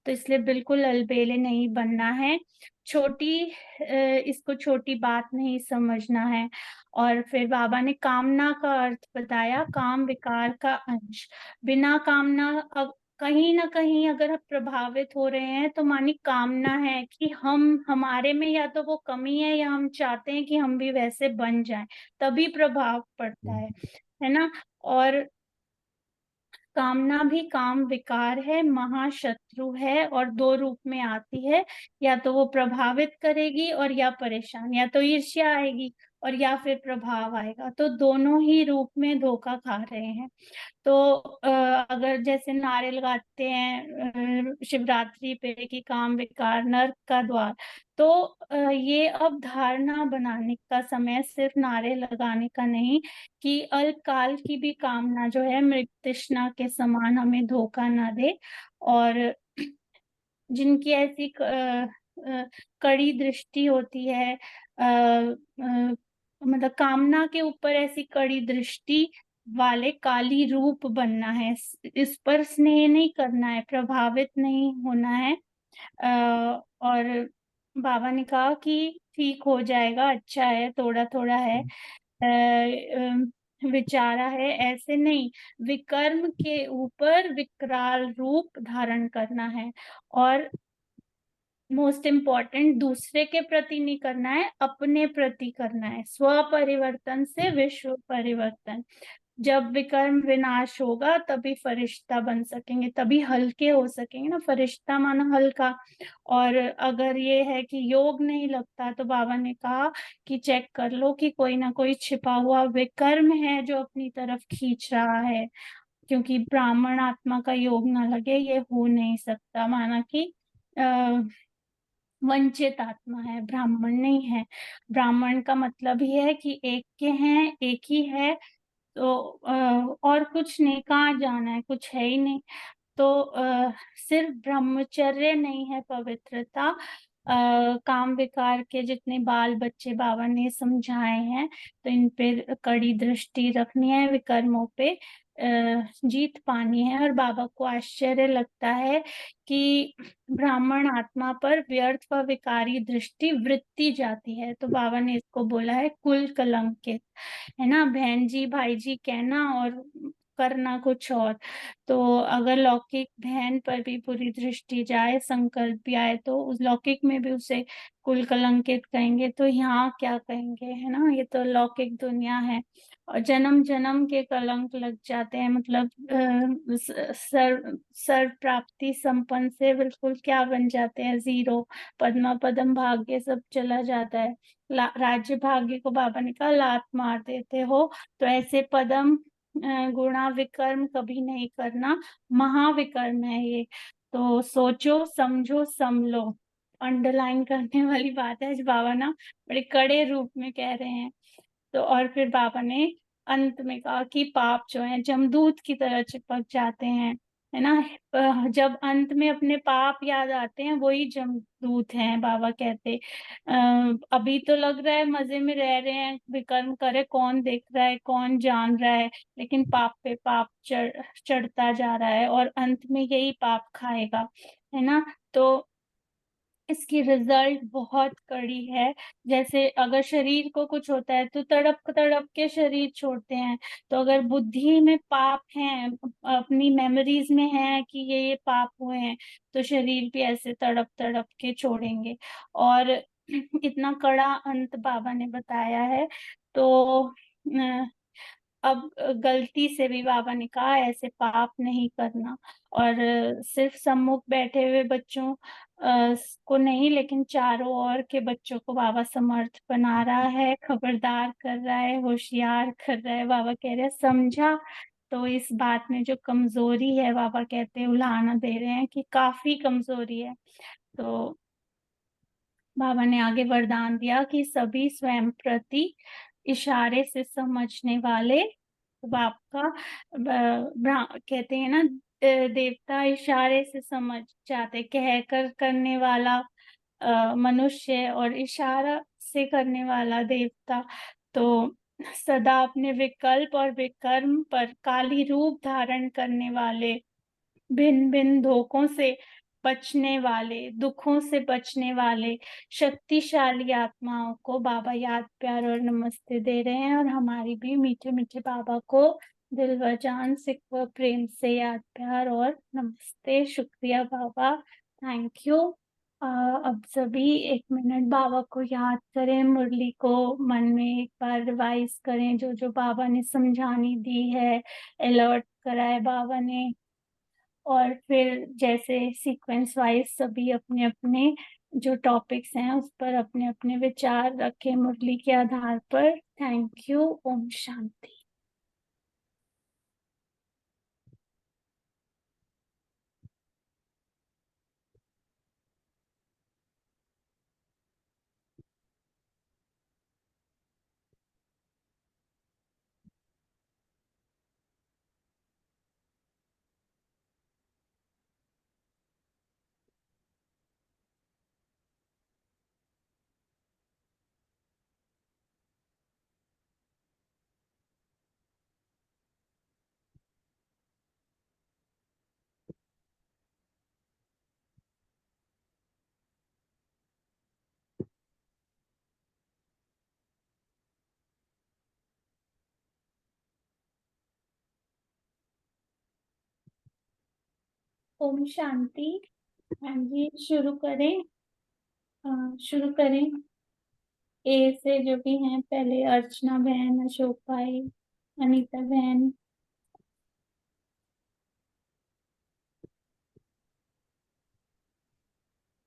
तो इसलिए बिल्कुल अलबेले नहीं बनना है, इसको छोटी बात नहीं समझना है। और फिर बाबा ने कामना का अर्थ बताया, काम विकार का अंश। बिना कामना, कहीं ना कहीं अगर हम प्रभावित हो रहे हैं तो मानी कामना है कि हमारे में या तो वो कमी है या हम चाहते हैं कि हम भी वैसे बन जाएं, तभी प्रभाव पड़ता है ना। और कामना भी काम विकार है, महाशत्रु है, और 2 रूप में आती है, या तो वो प्रभावित करेगी और या परेशान, या तो ईर्ष्या आएगी और या फिर प्रभाव आएगा, तो दोनों ही रूप में धोखा खा रहे हैं। तो अगर जैसे नारे लगाते हैं शिवरात्रि पे कि काम विकार नर्क का द्वार, तो ये अब धारणा बनाने का समय, सिर्फ नारे लगाने का नहीं, कि अल्पकाल की भी कामना जो है मृग तृष्णा के समान हमें धोखा ना दे। और जिनकी ऐसी कड़ी दृष्टि होती है, मतलब कामना के ऊपर ऐसी कड़ी दृष्टि वाले काली रूप बनना है, इस पर स्नेह नहीं करना है, प्रभावित नहीं होना है। और बाबा ने कहा कि ठीक हो जाएगा, अच्छा है, थोड़ा थोड़ा है, विचारा है, ऐसे नहीं, विकर्म के ऊपर विकराल रूप धारण करना है। और मोस्ट इम्पॉर्टेंट, दूसरे के प्रति नहीं करना है, अपने प्रति करना है। स्व परिवर्तन से विश्व परिवर्तन। जब विकर्म विनाश होगा तभी फरिश्ता बन सकेंगे, तभी हल्के हो सकेंगे ना, फरिश्ता माना हल्का। और अगर ये है कि योग नहीं लगता, तो बाबा ने कहा कि चेक कर लो कि कोई ना कोई छिपा हुआ विकर्म है जो अपनी तरफ खींच रहा है, क्योंकि ब्राह्मण आत्मा का योग ना लगे ये हो नहीं सकता। माना कि वंचित आत्मा है, ब्राह्मण नहीं है। ब्राह्मण का मतलब ही है कि एक के हैं, एक ही है, तो और कुछ नहीं, कहाँ जाना है, कुछ है ही नहीं। तो सिर्फ ब्रह्मचर्य नहीं है पवित्रता। काम विकार के जितने बाल बच्चे बाबा ने समझाए हैं, तो इन पे कड़ी दृष्टि रखनी है, विकर्मों पे जीत पानी है। और बाबा को आश्चर्य लगता है कि ब्राह्मण आत्मा पर व्यर्थ व विकारी दृष्टि वृत्ति जाती है, तो बाबा ने इसको बोला है कुल कलंकित, है ना, बहन जी भाई जी कहना और करना कुछ और। तो अगर लौकिक बहन पर भी बुरी दृष्टि जाए, संकल्प भी आए, तो उस लौकिक में भी उसे कुल कलंकित कहेंगे, तो यहाँ क्या कहेंगे, है ना, ये तो लौकिक दुनिया है। और जन्म जन्म के कलंक लग जाते हैं, मतलब सर प्राप्ति संपन्न से बिल्कुल क्या बन जाते हैं, जीरो, पद्मा पदम भाग्य सब चला जाता है। राज्य भाग्य को बाबा ने कहा लात मार देते हो। तो ऐसे पदम गुणा विकर्म कभी नहीं करना, महाविकर्म है ये। तो सोचो समझो समलो, अंडरलाइन करने वाली बात है, आज बाबा ना बड़े कड़े रूप में कह रहे हैं। तो और फिर बाबा ने अंत में कहा कि पाप जो है जमदूत की तरह चिपक जाते हैं, है ना। जब अंत में अपने पाप याद आते हैं वही जमदूत हैं, बाबा कहते। अभी तो लग रहा है मजे में रह रहे हैं, विकर्म करे, कौन देख रहा है, कौन जान रहा है, लेकिन पाप पे पाप चढ़ता जा रहा है और अंत में यही पाप खाएगा, है ना। तो इसकी रिजल्ट बहुत कड़ी है। जैसे अगर शरीर को कुछ होता है तो तड़प तड़प के शरीर छोड़ते हैं, तो अगर बुद्धि में पाप हैं, अपनी मेमोरीज में है कि ये पाप हुए हैं, तो शरीर भी ऐसे तड़प तड़प के छोड़ेंगे। और इतना कड़ा अंत बाबा ने बताया है। तो अब गलती से भी बाबा ने कहा ऐसे पाप नहीं करना। और सिर्फ सम्मुख बैठे हुए बच्चों को नहीं, लेकिन चारों ओर के बच्चों को बाबा समर्थ बना रहा है, खबरदार कर रहा है, होशियार कर रहा है। बाबा कह रहे हैं समझा, तो इस बात में जो कमजोरी है, बाबा कहते हैं उलाहना दे रहे हैं कि काफी कमजोरी है। तो बाबा ने आगे वरदान दिया कि सभी स्वयं प्रति इशारे से समझने वाले, बाप का कहते हैं ना, देवता इशारे से समझ जाते, कहकर करने वाला मनुष्य और इशारा से करने वाला देवता। तो सदा अपने विकल्प और विकर्म पर काली रूप धारण करने वाले, भिन्न भिन्न धोखों से बचने वाले, दुखों से बचने वाले शक्तिशाली आत्माओं को बाबा याद, प्यार और नमस्ते दे रहे हैं। और हमारी भी मीठे मीठे बाबा को दिल व जान से व प्रेम से याद, प्यार और नमस्ते। शुक्रिया बाबा, थैंक यू। अब सभी 1 मिनट बाबा को याद करें, मुरली को मन में एक बार रिवाइज करें, जो जो बाबा ने समझानी दी है, अलर्ट करा है बाबा ने। और फिर जैसे सीक्वेंस वाइज सभी अपने अपने जो टॉपिक्स हैं उस पर अपने अपने विचार रखें मुरली के आधार पर। Thank you. ओम शांति। ओम शांति। हाँ जी, शुरू करें। शुरू करें। ए से जो भी हैं, पहले अर्चना बहन, अशोक भाई, अनीता बहन।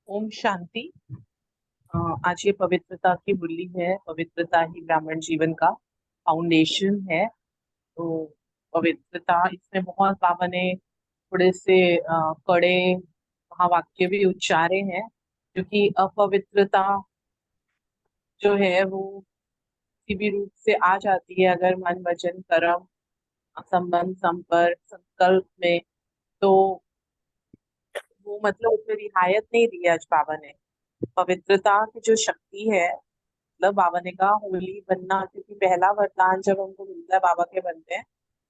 ओम शांति। आज ये पवित्रता की मुरली है। पवित्रता ही ब्राह्मण जीवन का फाउंडेशन है। तो पवित्रता, इसमें बहुत बाबा ने थोड़े से कड़े महावाक्य भी उच्चारे हैं, क्योंकि अपवित्रता जो है वो किसी भी रूप से आ जाती है अगर मन वचन कर्म संबंध संपर्क संकल्प में, तो वो मतलब उसमें रियायत नहीं दी है आज बाबा ने। पवित्रता की जो शक्ति है, मतलब बाबा ने कहा होली बनना, क्योंकि पहला वरदान जब हमको मिलता है बाबा के बनते हैं,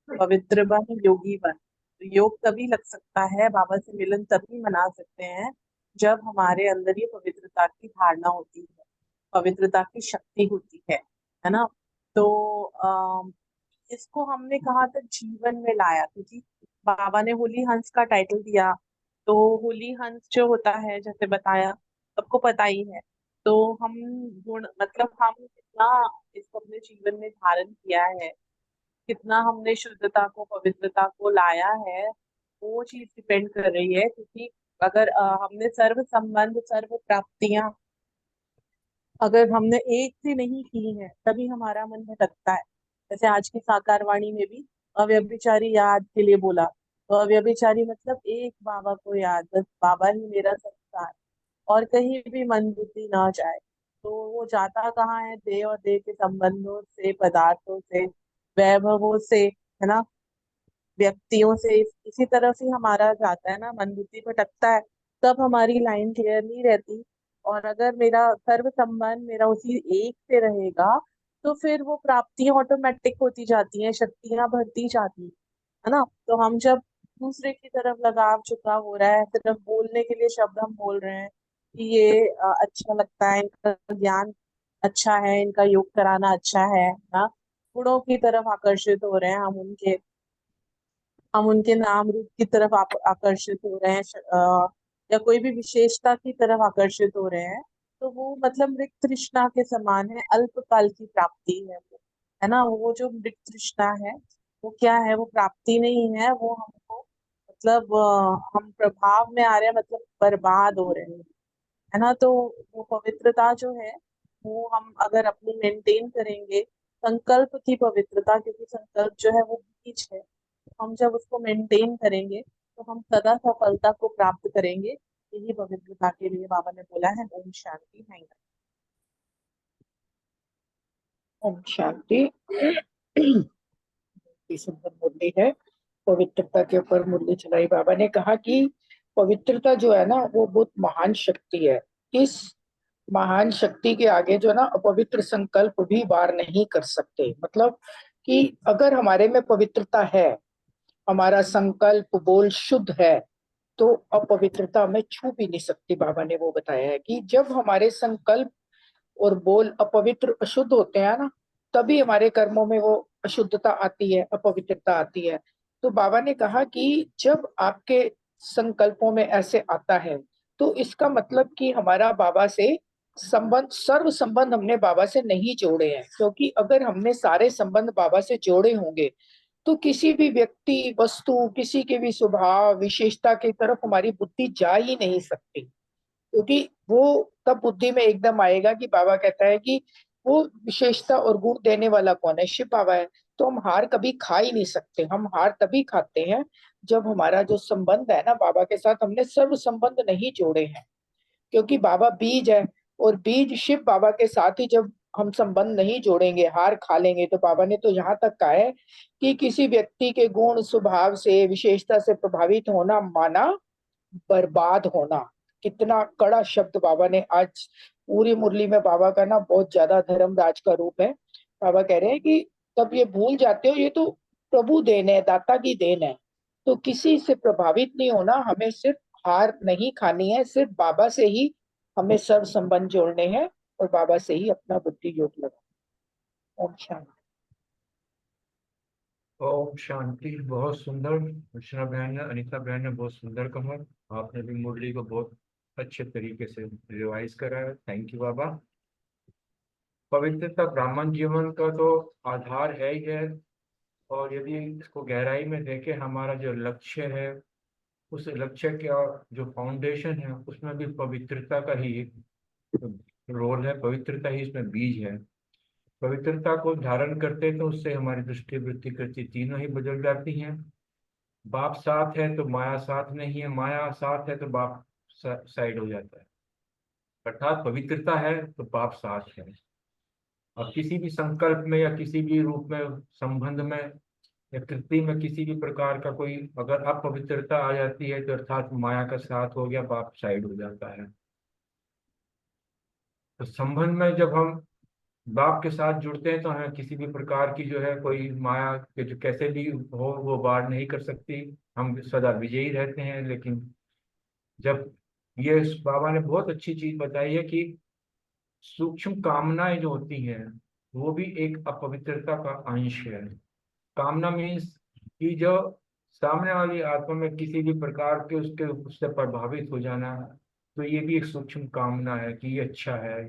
पवित्र बन योगी बन। तो योग तभी लग सकता है, बाबा से मिलन तभी मना सकते हैं जब हमारे अंदर ये पवित्रता की धारणा होती है, पवित्रता की शक्ति होती है ना। तो इसको हमने कहा था जीवन में लाया, क्योंकि बाबा ने होली हंस का टाइटल दिया। तो होली हंस जो होता है, जैसे बताया सबको पता ही है। तो हम गुण, मतलब हम कितना इसको अपने जीवन में धारण किया है, कितना हमने शुद्धता को पवित्रता को लाया है, वो चीज डिपेंड कर रही है। क्योंकि अगर हमने सर्व संबंध सर्व प्राप्तियां अगर हमने एक से नहीं की है, तभी हमारा मन भटकता है। जैसे आज की साकार वाणी में भी अव्यभिचारी याद के लिए बोला, तो अव्यभिचारी मतलब एक बाबा को याद, बस बाबा ही मेरा संसार। और कहीं भी मन बुद्धि ना जाए। तो वो जाता कहाँ है, देह और देह के संबंधों से, पदार्थों से, वैभवों से, है ना, व्यक्तियों से, इसी तरफ ही हमारा जाता है ना, मन बुद्धि भटकता है, तब हमारी लाइन क्लियर नहीं रहती। और अगर मेरा सर्व संबंध मेरा उसी एक से रहेगा, तो फिर वो प्राप्तियां ऑटोमेटिक होती जाती हैं, शक्तियां बढ़ती जाती हैं, है ना। तो हम जब दूसरे की तरफ लगाव झुकाव हो रहा है, सिर्फ बोलने के लिए शब्द हम बोल रहे हैं कि ये अच्छा लगता है, इनका ज्ञान अच्छा है, इनका योग कराना अच्छा है ना, गुणों की तरफ आकर्षित हो रहे हैं हम उनके नाम रूप की तरफ आकर्षित हो रहे हैं, या कोई भी विशेषता की तरफ आकर्षित हो रहे हैं, तो वो मतलब मृग तृष्णा के समान है, अल्पकाल की प्राप्ति है वो, है ना। वो जो मृग तृष्णा है, वो क्या है, वो प्राप्ति नहीं है, वो हमको मतलब हम प्रभाव में आ रहे हैं, मतलब बर्बाद हो रहे हैं, है ना। तो वो पवित्रता जो है, वो हम अगर अपनी मेंटेन करेंगे, संकल्प की पवित्रता, क्योंकि संकल्प जो है वो बीज है, हम जब उसको मेंटेन करेंगे तो हम सदा सफलता को प्राप्त करेंगे। यही पवित्रता के लिए बाबा ने बोला है। ओम शांति। Thank you. ओम शांति। ये सुंदर मुरली है, पवित्रता के ऊपर मुरली चलाई। बाबा ने कहा कि पवित्रता जो है ना, वो बहुत महान शक्ति है। इस महान शक्ति के आगे जो ना अपवित्र संकल्प भी वार नहीं कर सकते। मतलब कि अगर हमारे में पवित्रता है, हमारा संकल्प बोल शुद्ध है, तो अपवित्रता में छू भी नहीं सकती। बाबा ने वो बताया है कि जब हमारे संकल्प और बोल अपवित्र अशुद्ध होते हैं ना, तभी हमारे कर्मों में वो अशुद्धता आती है, अपवित्रता आती है। तो बाबा ने कहा कि जब आपके संकल्पों में ऐसे आता है, तो इसका मतलब कि हमारा बाबा से संबंध, सर्व संबंध हमने बाबा से नहीं जोड़े हैं। क्योंकि अगर हमने सारे संबंध बाबा से जोड़े होंगे, तो किसी भी व्यक्ति, वस्तु, किसी के भी स्वभाव विशेषता की तरफ हमारी बुद्धि जा ही नहीं सकती। क्योंकि वो तब बुद्धि में एकदम आएगा कि बाबा कहता है कि वो विशेषता और गुण देने वाला कौन है, शिव बाबा है। तो हम हार कभी खा ही नहीं सकते। हम हार तभी खाते हैं जब हमारा जो संबंध है ना बाबा के साथ, हमने सर्व संबंध नहीं जोड़े हैं। क्योंकि बाबा बीज है, और बीज शिव बाबा के साथ ही जब हम संबंध नहीं जोड़ेंगे, हार खा लेंगे। तो बाबा ने तो यहाँ तक कहा है कि किसी व्यक्ति के गुण स्वभाव से, विशेषता से प्रभावित होना माना बर्बाद होना। कितना कड़ा शब्द बाबा ने आज पूरी मुरली में, बाबा का ना बहुत ज्यादा धर्मराज का रूप है। बाबा कह रहे हैं कि तब ये भूल जाते हो, ये तो प्रभु देन है, दाता की देन है। तो किसी से प्रभावित नहीं होना, हमें सिर्फ हार नहीं खानी है, सिर्फ बाबा से ही हमें सब संबंध जोड़ने हैं, और बाबा से ही अपना बुद्धि योग लगा। ओम शांति। ओम शांति। बहुत सुंदर अर्चना बहन ने, अनीता बहन ने बहुत सुंदर कहा। आपने भी मुरली को बहुत अच्छे तरीके से रिवाइज करा है। थैंक यू बाबा। पवित्रता ब्राह्मण जीवन का तो आधार है ही है। और यदि इसको गहराई में देखें, हमारा जो लक्ष्य है, उस लक्ष्य का जो फाउंडेशन है, उसमें भी पवित्रता का ही रोल है। पवित्रता ही इसमें बीज है। पवित्रता को धारण करते तो उससे हमारी दृष्टि, वृत्ति, कृति तीनों ही बदल जाती हैं। बाप साथ है तो माया साथ नहीं है, माया साथ है तो बाप साइड हो जाता है। अर्थात पवित्रता है तो बाप साथ है। और किसी भी संकल्प में या किसी भी रूप में, संबंध में या कृति में, किसी भी प्रकार का कोई अगर अपवित्रता आ जाती है, तो अर्थात माया का साथ हो गया, बाप साइड हो जाता है। तो संबंध में जब हम बाप के साथ जुड़ते हैं, तो हमें किसी भी प्रकार की जो है कोई माया के जो कैसे भी हो, वो वार नहीं कर सकती। हम सदा विजयी रहते हैं। लेकिन जब ये बाबा ने बहुत अच्छी चीज बताई है कि सूक्ष्म कामनाएं जो होती हैं, वो भी एक अपवित्रता का अंश है। कामना मीन्स कि जो सामने वाली आत्मा में किसी भी प्रकार के उसके उससे प्रभावित हो जाना, तो ये भी एक सूक्ष्म कामना है कि ये अच्छा है।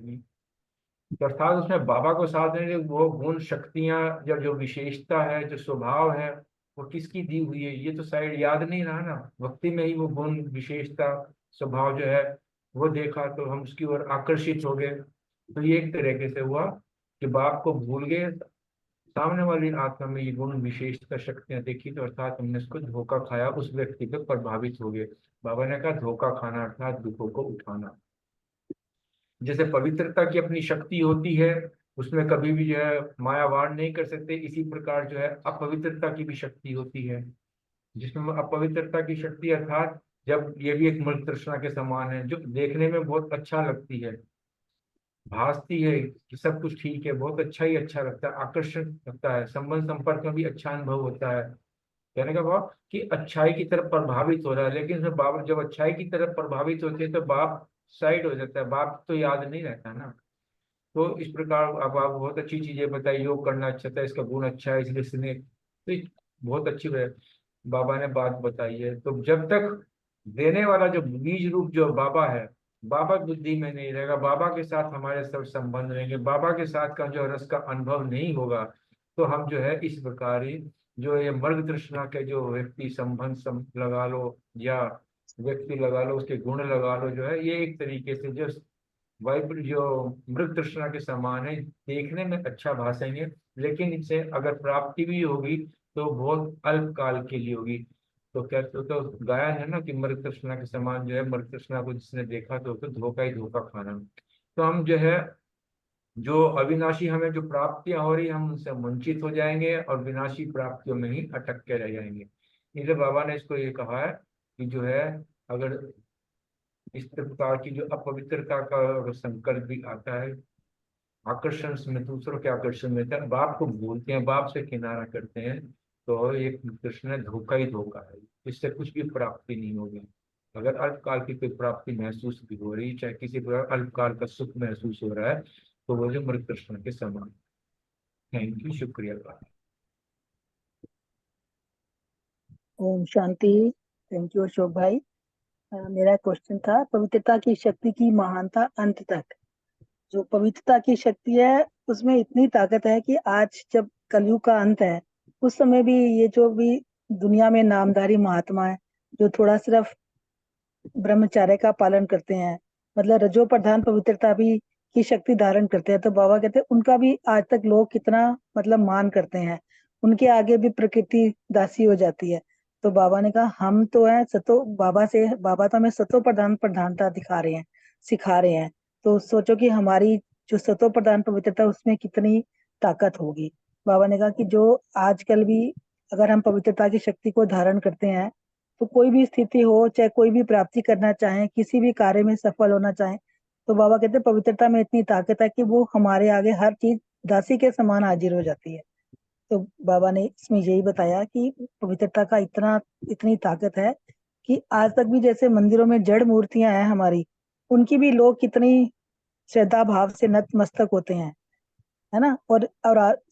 तो अर्थात उसमें बाबा को साथ देने, वो गुण शक्तियां या जो विशेषता है, जो स्वभाव है, वो किसकी दी हुई है, ये तो शायद याद नहीं रहा ना। भक्ति में ही वो गुण, विशेषता, स्वभाव जो है वो देखा, तो हम उसकी ओर आकर्षित हो गए। तो ये एक तरीके से हुआ कि बाप को भूल गए, सामने वाली आत्मा में ये गुण, विशेषता, शक्तियां देखी, तो अर्थात हमने उसको धोखा खाया, उस व्यक्ति पे प्रभावित हो गए। बाबा ने कहा धोखा खाना अर्थात दुखों को उठाना। जैसे पवित्रता की अपनी शक्ति होती है, उसमें कभी भी जो है माया वार नहीं कर सकते, इसी प्रकार जो है अपवित्रता की भी शक्ति होती है, जिसमें अपवित्रता की शक्ति अर्थात जब ये भी एक मृग तृष्णा के समान है, जो देखने में बहुत अच्छा लगती है, भासती है कि सब कुछ ठीक है, बहुत अच्छा ही अच्छा लगता है, आकर्षक लगता है, संबंध संपर्क में भी अच्छा अनुभव होता है। कहने का भाव कि अच्छाई की तरफ प्रभावित हो रहा है, लेकिन जब बाप जब अच्छाई की तरफ प्रभावित होते हैं तो बाप साइड हो जाता है, बाप तो याद नहीं रहता ना। तो इस प्रकार अब आप बहुत अच्छी चीजें बताई, योग करना अच्छा था, इसका गुण अच्छा है, इसलिए इसने तो बहुत अच्छी बाबा ने बात बताई है। तो जब तक देने वाला जो बीज रूप जो बाबा है, बाबा बुद्धि में नहीं रहेगा, बाबा के साथ हमारे सब संबंध रहेंगे, बाबा के साथ का जो रस का अनुभव नहीं होगा, तो हम जो है इस प्रकार ही जो ये मर्ग तृष्णा के जो व्यक्ति संबंध लगा लो या व्यक्ति लगा लो, उसके गुण लगा लो, जो है ये एक तरीके से जो वाइब्र जो मृग तृष्णा के समान है, देखने में अच्छा भासेंगे, लेकिन इनसे अगर प्राप्ति भी होगी तो बहुत अल्प काल के लिए होगी। तो क्या तो गाया है ना कि मृग तृष्णा के समान जो है, मृग तृष्णा को जिसने देखा तो धोखा ही धोखा खाना। तो हम जो है जो अविनाशी हमें जो प्राप्तियां हो रही हम उनसे वंचित हो जाएंगे और विनाशी प्राप्तियों में ही अटक के रह जाएंगे। इसलिए बाबा ने इसको ये कहा है कि जो है अगर इस प्रकार की जो अपवित्रता का अगर संकल्प भी आता है, आकर्षण में दूसरों के आकर्षण में था, बाप को भूलते हैं, बाप से किनारा करते हैं, तो ये कृष्ण है धोखा ही धोखा है, इससे कुछ भी प्राप्ति नहीं होगी। अगर अल्पकाल की कोई प्राप्ति महसूस भी हो रही, चाहे किसी प्रकार अल्पकाल का सुख महसूस हो रहा है, तो वो जो मृत कृष्ण के समान। थैंक यू, शुक्रिया। ओम शांति। थैंक यू अशोक भाई। मेरा क्वेश्चन था पवित्रता की शक्ति की महानता अंत तक। जो पवित्रता की शक्ति है उसमें इतनी ताकत है कि आज जब कलयुग का अंत है उस समय भी ये जो भी दुनिया में नामधारी महात्मा है जो थोड़ा सिर्फ ब्रह्मचर्य का पालन करते हैं, मतलब रजो प्रधान पवित्रता भी की शक्ति धारण करते हैं, तो बाबा कहते हैं उनका भी आज तक लोग कितना मतलब मान करते हैं, उनके आगे भी प्रकृति दासी हो जाती है। तो बाबा ने कहा हम तो है सतो बाबा तो हमें सतो प्रधान प्रधानता दिखा रहे हैं, सिखा रहे हैं। तो सोचो कि हमारी जो सतो प्रधान पवित्रता उसमें कितनी ताकत होगी। बाबा ने कहा कि जो आजकल भी अगर हम पवित्रता की शक्ति को धारण करते हैं तो कोई भी स्थिति हो, चाहे कोई भी प्राप्ति करना चाहे, किसी भी कार्य में सफल होना चाहे, तो बाबा कहते हैं पवित्रता में इतनी ताकत है कि वो हमारे आगे हर चीज दासी के समान हाजिर हो जाती है। तो बाबा ने इसमें यही बताया कि पवित्रता का इतनी ताकत है कि आज तक भी जैसे मंदिरों में जड़ मूर्तियां हैं हमारी, उनकी भी लोग कितनी श्रद्धा भाव से नतमस्तक होते हैं, है ना। और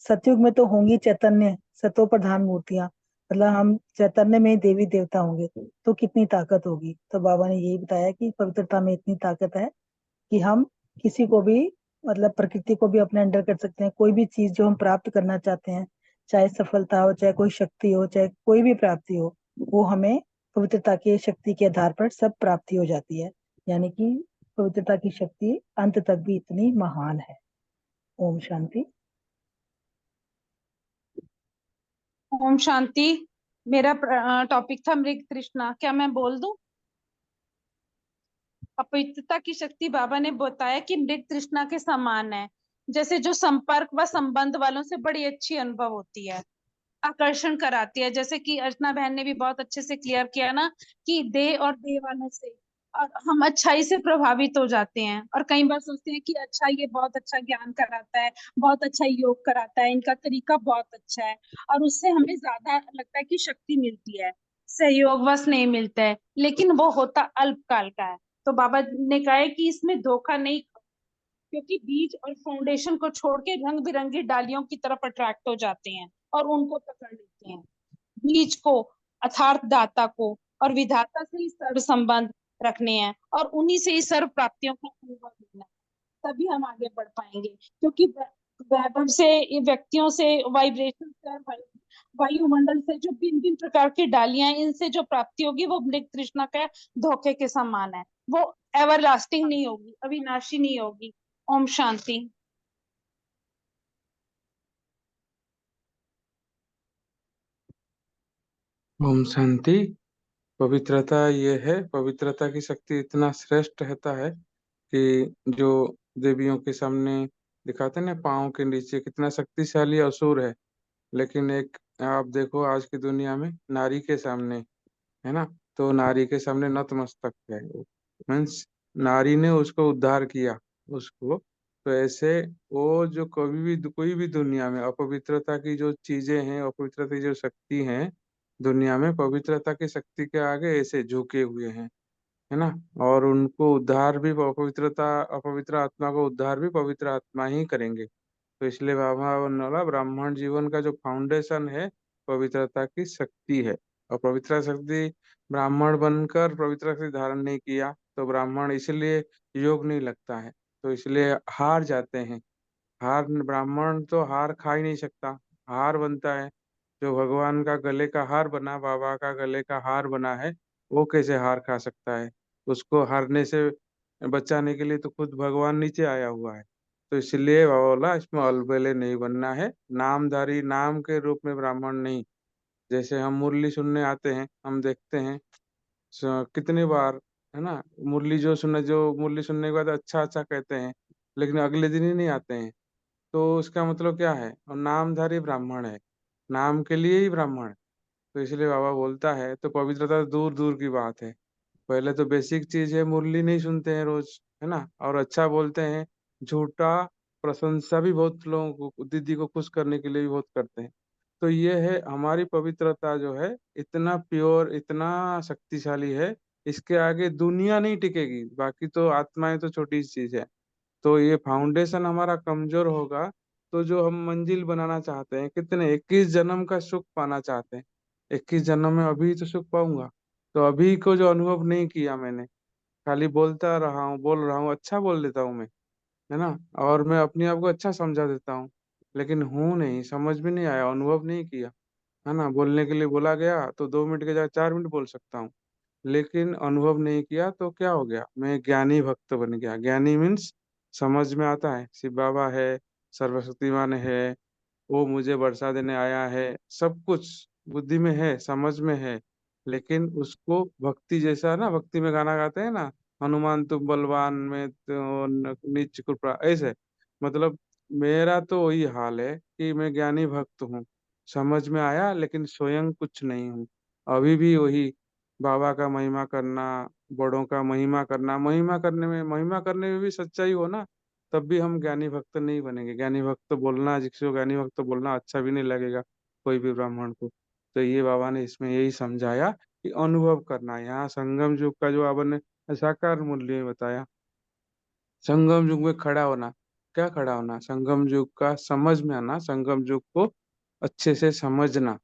सतयुग में तो होंगी चैतन्य सतो प्रधान मूर्तियां, मतलब हम चैतन्य में देवी देवता होंगे, तो कितनी ताकत होगी। तो बाबा ने यही बताया कि पवित्रता में इतनी ताकत है कि हम किसी को भी मतलब प्रकृति को भी अपने अंडर कर सकते हैं। कोई भी चीज जो हम प्राप्त करना चाहते हैं, चाहे सफलता हो, चाहे कोई शक्ति हो, चाहे कोई भी प्राप्ति हो, वो हमें पवित्रता की शक्ति के आधार पर सब प्राप्ति हो जाती है। यानी कि पवित्रता की शक्ति अंत तक भी इतनी महान है। ओम शांति। ओम शांति। मेरा टॉपिक था मृग तृष्णा। क्या मैं बोल दूं? अपवित्रता की शक्ति बाबा ने बताया कि मृग तृष्णा के समान है, जैसे जो संपर्क व संबंध वालों से बड़ी अच्छी अनुभव होती है, आकर्षण कराती है। जैसे कि अर्चना बहन ने भी बहुत अच्छे से क्लियर किया ना कि दे और दे वालों से और हम अच्छाई से प्रभावित हो जाते हैं, और कई बार सोचते हैं कि अच्छा ये बहुत अच्छा ज्ञान कराता है, बहुत अच्छा योग कराता है, इनका तरीका बहुत अच्छा है, और उससे हमें ज्यादा लगता है कि शक्ति मिलती है, सहयोगवश नहीं मिलता है, लेकिन वो होता अल्पकाल का है। तो बाबा ने कहा है कि इसमें धोखा नहीं, क्योंकि बीज और फाउंडेशन को छोड़ के रंग बिरंगी डालियों की तरफ अट्रैक्ट हो जाते हैं और उनको पकड़ लेते हैं। बीज को अर्थात दाता को और विधाता से ही सर्व संबंध रखने हैं और उन्हीं से ही सर्व प्राप्तियों का अनुभव लेना है, तभी हम आगे बढ़ पाएंगे। क्योंकि वैभव से, व्यक्तियों से, वाइब्रेशन से और वायुमंडल से जो भिन्न भिन्न प्रकार की डालियां, इनसे जो प्राप्ति होगी वो मृग तृष्णा का धोखे के समान है। वो एवर लास्टिंग नहीं होगी, अविनाशी नहीं होगी। ओम शांति। ओम शांति। पवित्रता ये है, पवित्रता की शक्ति इतना श्रेष्ठ रहता है कि जो देवियों के सामने दिखाते हैं ना, पाँव के नीचे कितना शक्तिशाली असुर है, लेकिन एक आप देखो आज की दुनिया में नारी के सामने, है ना, तो नारी के सामने नतमस्तक है, मीन्स नारी ने उसको उद्धार किया उसको। तो ऐसे वो जो कभी भी कोई भी दुनिया में अपवित्रता की जो चीजें हैं, अपवित्रता की जो शक्ति है दुनिया में, पवित्रता की शक्ति के आगे ऐसे झुके हुए हैं, है ना। और उनको उद्धार भी अपवित्रता, अपवित्र आत्मा को उद्धार भी पवित्र आत्मा ही करेंगे। तो इसलिए बाबा बोला ब्राह्मण जीवन का जो फाउंडेशन है पवित्रता की शक्ति है। और पवित्र शक्ति ब्राह्मण बनकर पवित्र शक्ति धारण नहीं किया तो ब्राह्मण इसलिए योग नहीं लगता है, तो इसलिए हार जाते हैं। हार, ब्राह्मण तो हार खा ही नहीं सकता, हार बनता है। जो भगवान का गले का हार बना, बाबा का गले का हार बना है, वो कैसे हार खा सकता है? उसको हारने से बचाने के लिए तो खुद भगवान नीचे आया हुआ है। तो इसलिए बाबा बोला इसमें अलबेले नहीं बनना है, नामधारी नाम के रूप में ब्राह्मण नहीं। जैसे हम मुरली सुनने आते हैं, हम देखते हैं कितनी बार, है ना, जो मुरली सुनने के बाद अच्छा अच्छा कहते हैं, लेकिन अगले दिन ही नहीं आते हैं। तो उसका मतलब क्या है? और नामधारी ब्राह्मण है, नाम के लिए ही ब्राह्मण। तो इसलिए बाबा बोलता है, तो पवित्रता दूर दूर की बात है। पहले तो बेसिक चीज है, मुरली नहीं सुनते हैं रोज, है ना, और अच्छा बोलते हैं, झूठा प्रशंसा भी बहुत लोगों को, दीदी को खुश करने के लिए भी बहुत करते हैं। तो ये है हमारी पवित्रता जो है, इतना प्योर, इतना शक्तिशाली है, इसके आगे दुनिया नहीं टिकेगी। बाकी तो आत्माएं तो छोटी सी चीज है। तो ये फाउंडेशन हमारा कमजोर होगा तो जो हम मंजिल बनाना चाहते हैं, कितने 21 जन्म का सुख पाना चाहते हैं, 21 जन्म में अभी तो सुख पाऊंगा। तो अभी को जो अनुभव नहीं किया मैंने, खाली बोलता रहा हूँ, बोल रहा हूँ, अच्छा बोल देता हूँ मैं, है ना, और मैं अपने आप को अच्छा समझा देता हूँ, लेकिन हूँ नहीं, समझ में नहीं आया, अनुभव नहीं किया, है ना। बोलने के लिए बोला गया तो 2 मिनट के जगह 4 मिनट बोल सकता हूँ, लेकिन अनुभव नहीं किया तो क्या हो गया, मैं ज्ञानी भक्त बन गया। ज्ञानी मीन्स समझ में आता है शिव बाबा है, सर्वशक्तिमान है, वो मुझे वर्षा देने आया है, सब कुछ बुद्धि में है, समझ में है, लेकिन उसको भक्ति जैसा ना, भक्ति में गाना गाते हैं ना, हनुमान तुम बलवान में तो नीच कृपा, ऐसे मतलब मेरा तो वही हाल है कि मैं ज्ञानी भक्त हूँ, समझ में आया लेकिन स्वयं कुछ नहीं हूँ। अभी भी वही बाबा का महिमा करना, बड़ों का महिमा करना, महिमा करने में भी सच्चाई हो ना, तब भी हम ज्ञानी भक्त नहीं बनेंगे। ज्ञानी भक्त बोलना, जिसको ज्ञानी भक्त बोलना अच्छा भी नहीं लगेगा कोई भी ब्राह्मण को। तो ये बाबा ने इसमें यही समझाया कि अनुभव करना है। यहाँ संगम युग का जो बाबा ने साकार मूल्य में बताया, संगम युग में खड़ा होना, क्या खड़ा होना, संगम युग का समझ में आना, संगम युग को अच्छे से समझना,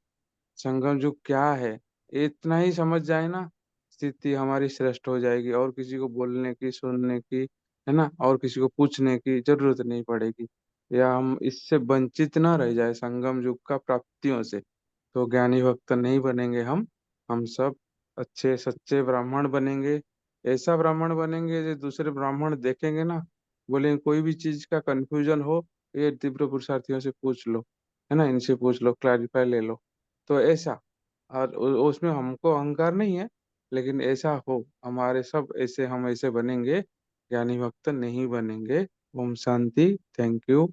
संगम युग क्या है, इतना ही समझ जाए ना, स्थिति हमारी श्रेष्ठ हो जाएगी, और किसी को बोलने की, सुनने की, है ना, और किसी को पूछने की जरूरत नहीं पड़ेगी, या हम इससे वंचित ना रह जाए संगम युग का प्राप्तियों से। तो ज्ञानी भक्त नहीं बनेंगे हम सब अच्छे सच्चे ब्राह्मण बनेंगे। ऐसा ब्राह्मण बनेंगे जो दूसरे ब्राह्मण देखेंगे ना, बोलेंगे कोई भी चीज का कंफ्यूजन हो, ये तीव्र पुरुषार्थियों से पूछ लो, है ना, इनसे पूछ लो, क्लैरिफाई ले लो। तो ऐसा, और उसमें हमको अहंकार नहीं है, लेकिन ऐसा हो, हमारे सब ऐसे, हम ऐसे बनेंगे, ज्ञानी भक्त नहीं बनेंगे। ओम शांति, थैंक यू।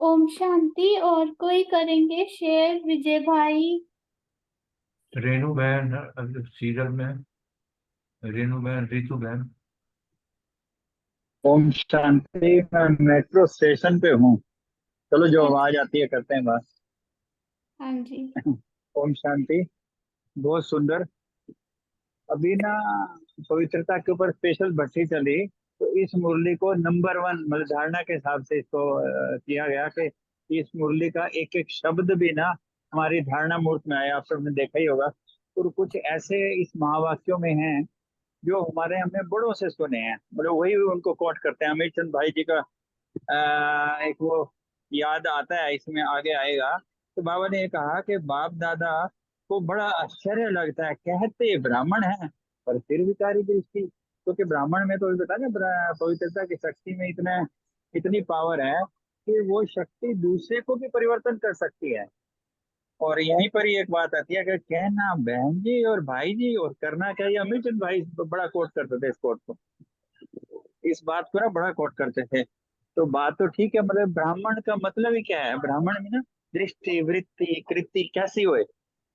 ओम शांति। और कोई करेंगे शेयर? विजय भाई। रेणु बहन सीरियल में, रेणु बहन, रितु बहन। ओम शांति। मैं मेट्रो स्टेशन पे हूँ। चलो जो हाँ आवाज आती है करते हैं बात। हाँ जी। ओम शांति। बहुत सुंदर। अभी ना पवित्रता के ऊपर स्पेशल भट्टी चली, तो इस मुरली को नंबर 1 मतलब धारणा के हिसाब से इसको किया गया कि इस मुरली का एक एक शब्द भी ना हमारी धारणा मूर्त में आया। आप सबने देखा ही होगा। और कुछ ऐसे इस महावाक्यों में हैं जो हमारे हमने बड़ों से सुने हैं, मतलब वही उनको कोट करते हैं। अमित चंद भाई जी का एक वो याद आता है, इसमें आगे आएगा। तो बाबा ने ये कहा कि बाप दादा को बड़ा आश्चर्य लगता है, कहते ब्राह्मण हैं पर फिर विकारी दृष्टि। क्योंकि ब्राह्मण में तो बता ना पवित्रता की शक्ति में इतनी पावर है कि वो शक्ति दूसरे को भी परिवर्तन कर सकती है। और यहीं पर ही एक बात आती है कि कहना बहन जी और भाई जी और करना क्या, ये अमितचंद भाई बड़ा कोट करते थे इस कोट को, इस बात को ना बड़ा कोट करते थे। तो बात तो ठीक है, मतलब ब्राह्मण का मतलब ही क्या है, ब्राह्मण में ना दृष्टि वृत्ति कृति कैसी होए,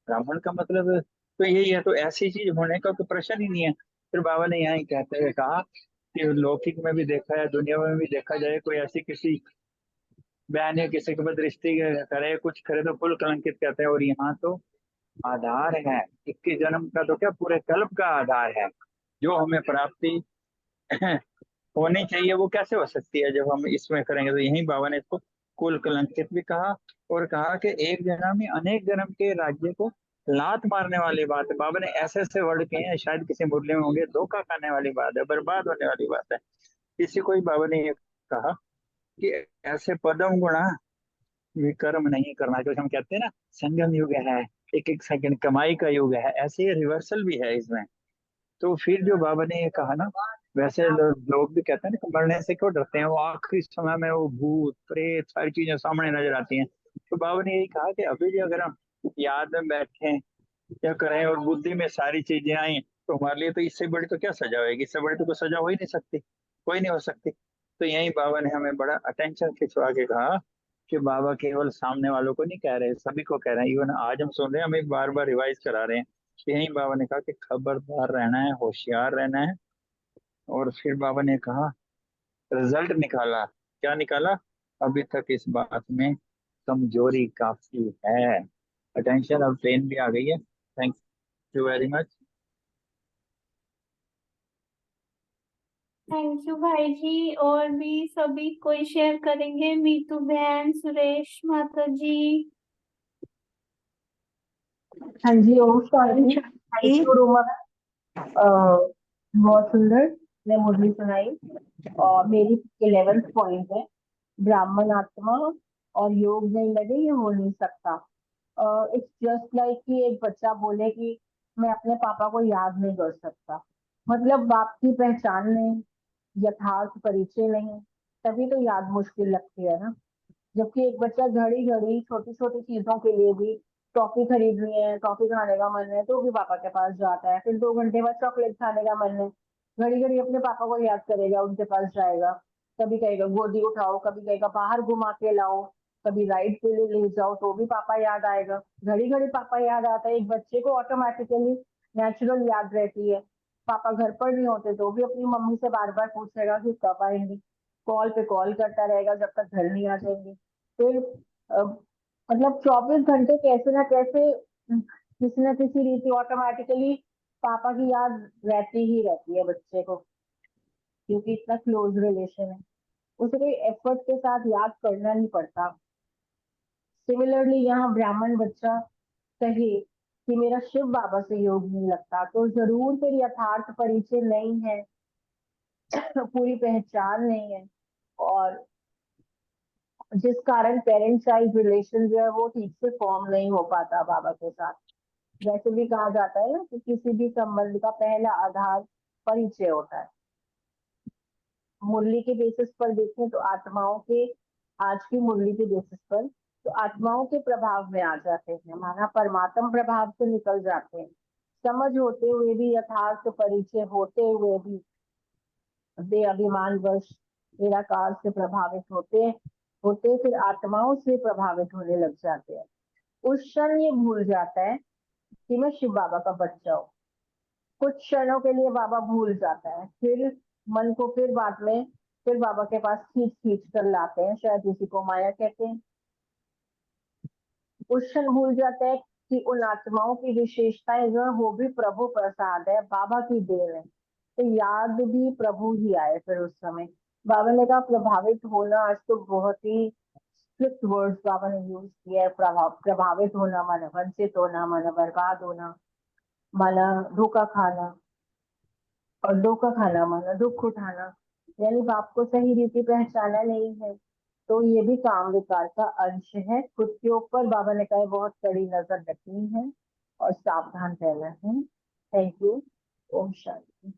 ब्राह्मण का मतलब तो यही है। तो ऐसी चीज होने का तो प्रश्न ही नहीं है। फिर बाबा ने यहाँ ही कहते हुए कहा कि लौकिक में भी देखा है, दुनिया में भी देखा जाए, कोई ऐसी किसी बहन या किसी के ऊपर दृष्टि करे कुछ करे तो कुल कलंकित कहते हैं। और यहाँ तो आधार है 21 जन्म का, तो क्या पूरे कल्प का आधार है जो हमें प्राप्ति होनी चाहिए, वो कैसे हो सकती है जब हम इसमें करेंगे। तो यही बाबा ने इसको कुल कलंकित भी कहा और कहा कि एक जन्म में अनेक जन्म के राज्य को लात मारने वाली बात है। बाबा ने ऐसे ऐसे वर्ड कहे हैं, शायद किसी मुरली में होंगे, धोखा खाने वाली बात है, बर्बाद होने वाली बात है। किसी को ही बाबा ने ये कहा कि ऐसे पदम गुणा विकर्म नहीं करना, जो हम कहते हैं ना संगम युग है, एक एक सेकंड कमाई का युग है, ऐसे रिवर्सल भी है इसमें। तो फिर जो बाबा ने ये कहा ना, वैसे लोग भी कहते हैं ना कि मरने से क्यों डरते हैं, वो आखिरी समय में वो भूत प्रेत सारी चीजें सामने नजर आती हैं। तो बाबा ने यही कहा कि अभी भी अगर हम याद में बैठे या करें और बुद्धि में सारी चीजें आई तो हमारे लिए तो इससे बड़ी तो क्या सजा होगी, इससे बड़ी तो कोई सजा हो ही नहीं सकती, कोई नहीं हो सकती। तो यही बाबा ने हमें बड़ा अटेंशन खिंचवा के कहा कि बाबा केवल सामने वालों को नहीं कह रहे, सभी को कह रहे हैं। इवन आज हम सुन रहे हैं, हम एक बार बार रिवाइज करा रहे हैं। यही बाबा ने कहा कि खबरदार रहना है, होशियार रहना है। और फिर बाबा ने कहा रिजल्ट निकाला, क्या निकाला, अभी तक इस बात में कमजोरी काफी है। अटेंशन, अब ट्रेन भी आ गई है। Thank you very much. Thank you भाई जी। और भी सभी कोई शेयर करेंगे? मीतू बहन, सुरेश माता जी। हाँ जी, ओम शांति। Thank you Roma. बहुत सुंदर ने मुरली सुनाई। और मेरी 11th पॉइंट है, ब्राह्मण आत्मा और योग नहीं लगे ये हो नहीं सकता। इट्स जस्ट लाइक कि एक बच्चा बोले कि मैं अपने पापा को याद नहीं कर सकता, मतलब बाप की पहचान नहीं, यथार्थ परिचय नहीं, तभी तो याद मुश्किल लगती है ना। जबकि एक बच्चा घड़ी घड़ी छोटी छोटी चीजों के लिए भी, टॉफी खरीदनी है, टॉफी खाने का मन है तो भी पापा के पास जाता है, फिर 2 घंटे बाद चॉकलेट खाने का मन है, घड़ी घड़ी अपने पापा को याद करेगा, उनके पास जाएगा, कभी कहेगा गोदी उठाओ, कभी कहेगा बाहर घुमा के लाओ, कभी राइड के लिए ले जाओ तो भी पापा याद आएगा, घड़ी घड़ी पापा याद आता है। एक बच्चे को ऑटोमेटिकली नेचुरल याद रहती है। पापा घर पर नहीं होते तो भी अपनी मम्मी से बार बार पूछेगा कि कब आएंगी, कॉल पे कॉल करता रहेगा जब तक घर नहीं आ जाएंगे। फिर मतलब 24 घंटे कैसे ना कैसे किसी न किसी रीति ऑटोमेटिकली पापा की याद रहती ही रहती है बच्चे को, क्योंकि इतना क्लोज रिलेशन है, उसे कोई एफर्ट के साथ याद करना नहीं पड़ता। सिमिलरली यहाँ ब्राह्मण बच्चा कहे कि मेरा शिव बाबा से योग नहीं लगता, तो जरूर फिर यथार्थ परिचय नहीं है, पूरी पहचान नहीं है, और जिस कारण पेरेंट चाइल्ड रिलेशन जो है वो ठीक से फॉर्म नहीं हो पाता बाबा के साथ। वैसे भी कहा जाता है ना कि किसी भी संबंध का पहला आधार परिचय होता है। मुरली के बेसिस पर देखें तो आत्माओं के, आज की मुरली के बेसिस पर तो आत्माओं के प्रभाव में आ जाते हैं, माना परमात्म प्रभाव से निकल जाते हैं। समझ होते हुए भी, यथार्थ परिचय होते हुए भी दे अभिमान वश निराकार से प्रभावित होते फिर आत्माओं से प्रभावित होने लग जाते हैं। उस क्षण ये भूल जाता है कि मैं शिव बाबा का बच्चा हूँ। कुछ क्षणों के लिए बाबा भूल जाता है, फिर मन को फिर बाद में फिर बाबा के पास खींच खींच कर लाते हैं, शायद इसी को माया कहते हैं। उस क्षण भूल जाता है कि उन आत्माओं की विशेषताएं जो है वो भी प्रभु प्रसाद है, बाबा की देन है। तो याद भी प्रभु ही आए फिर उस समय। बाबा ने कहा प्रभावित होना, आज तो बहुत ही स्ट्रिक्ट वर्ड्स बाबा ने यूज किया है। प्रभावित होना माना वंचित होना, माना बर्बाद होना, माना धोखा खाना, और धोखा खाना माना दुख उठाना, यानी बाप को सही रीति पहचाना नहीं है। तो ये भी काम विकार का अंश है। खुद के ऊपर बाबा ने कहा बहुत कड़ी नजर रखनी है और सावधान रहना है। Thank you. ओम शांति।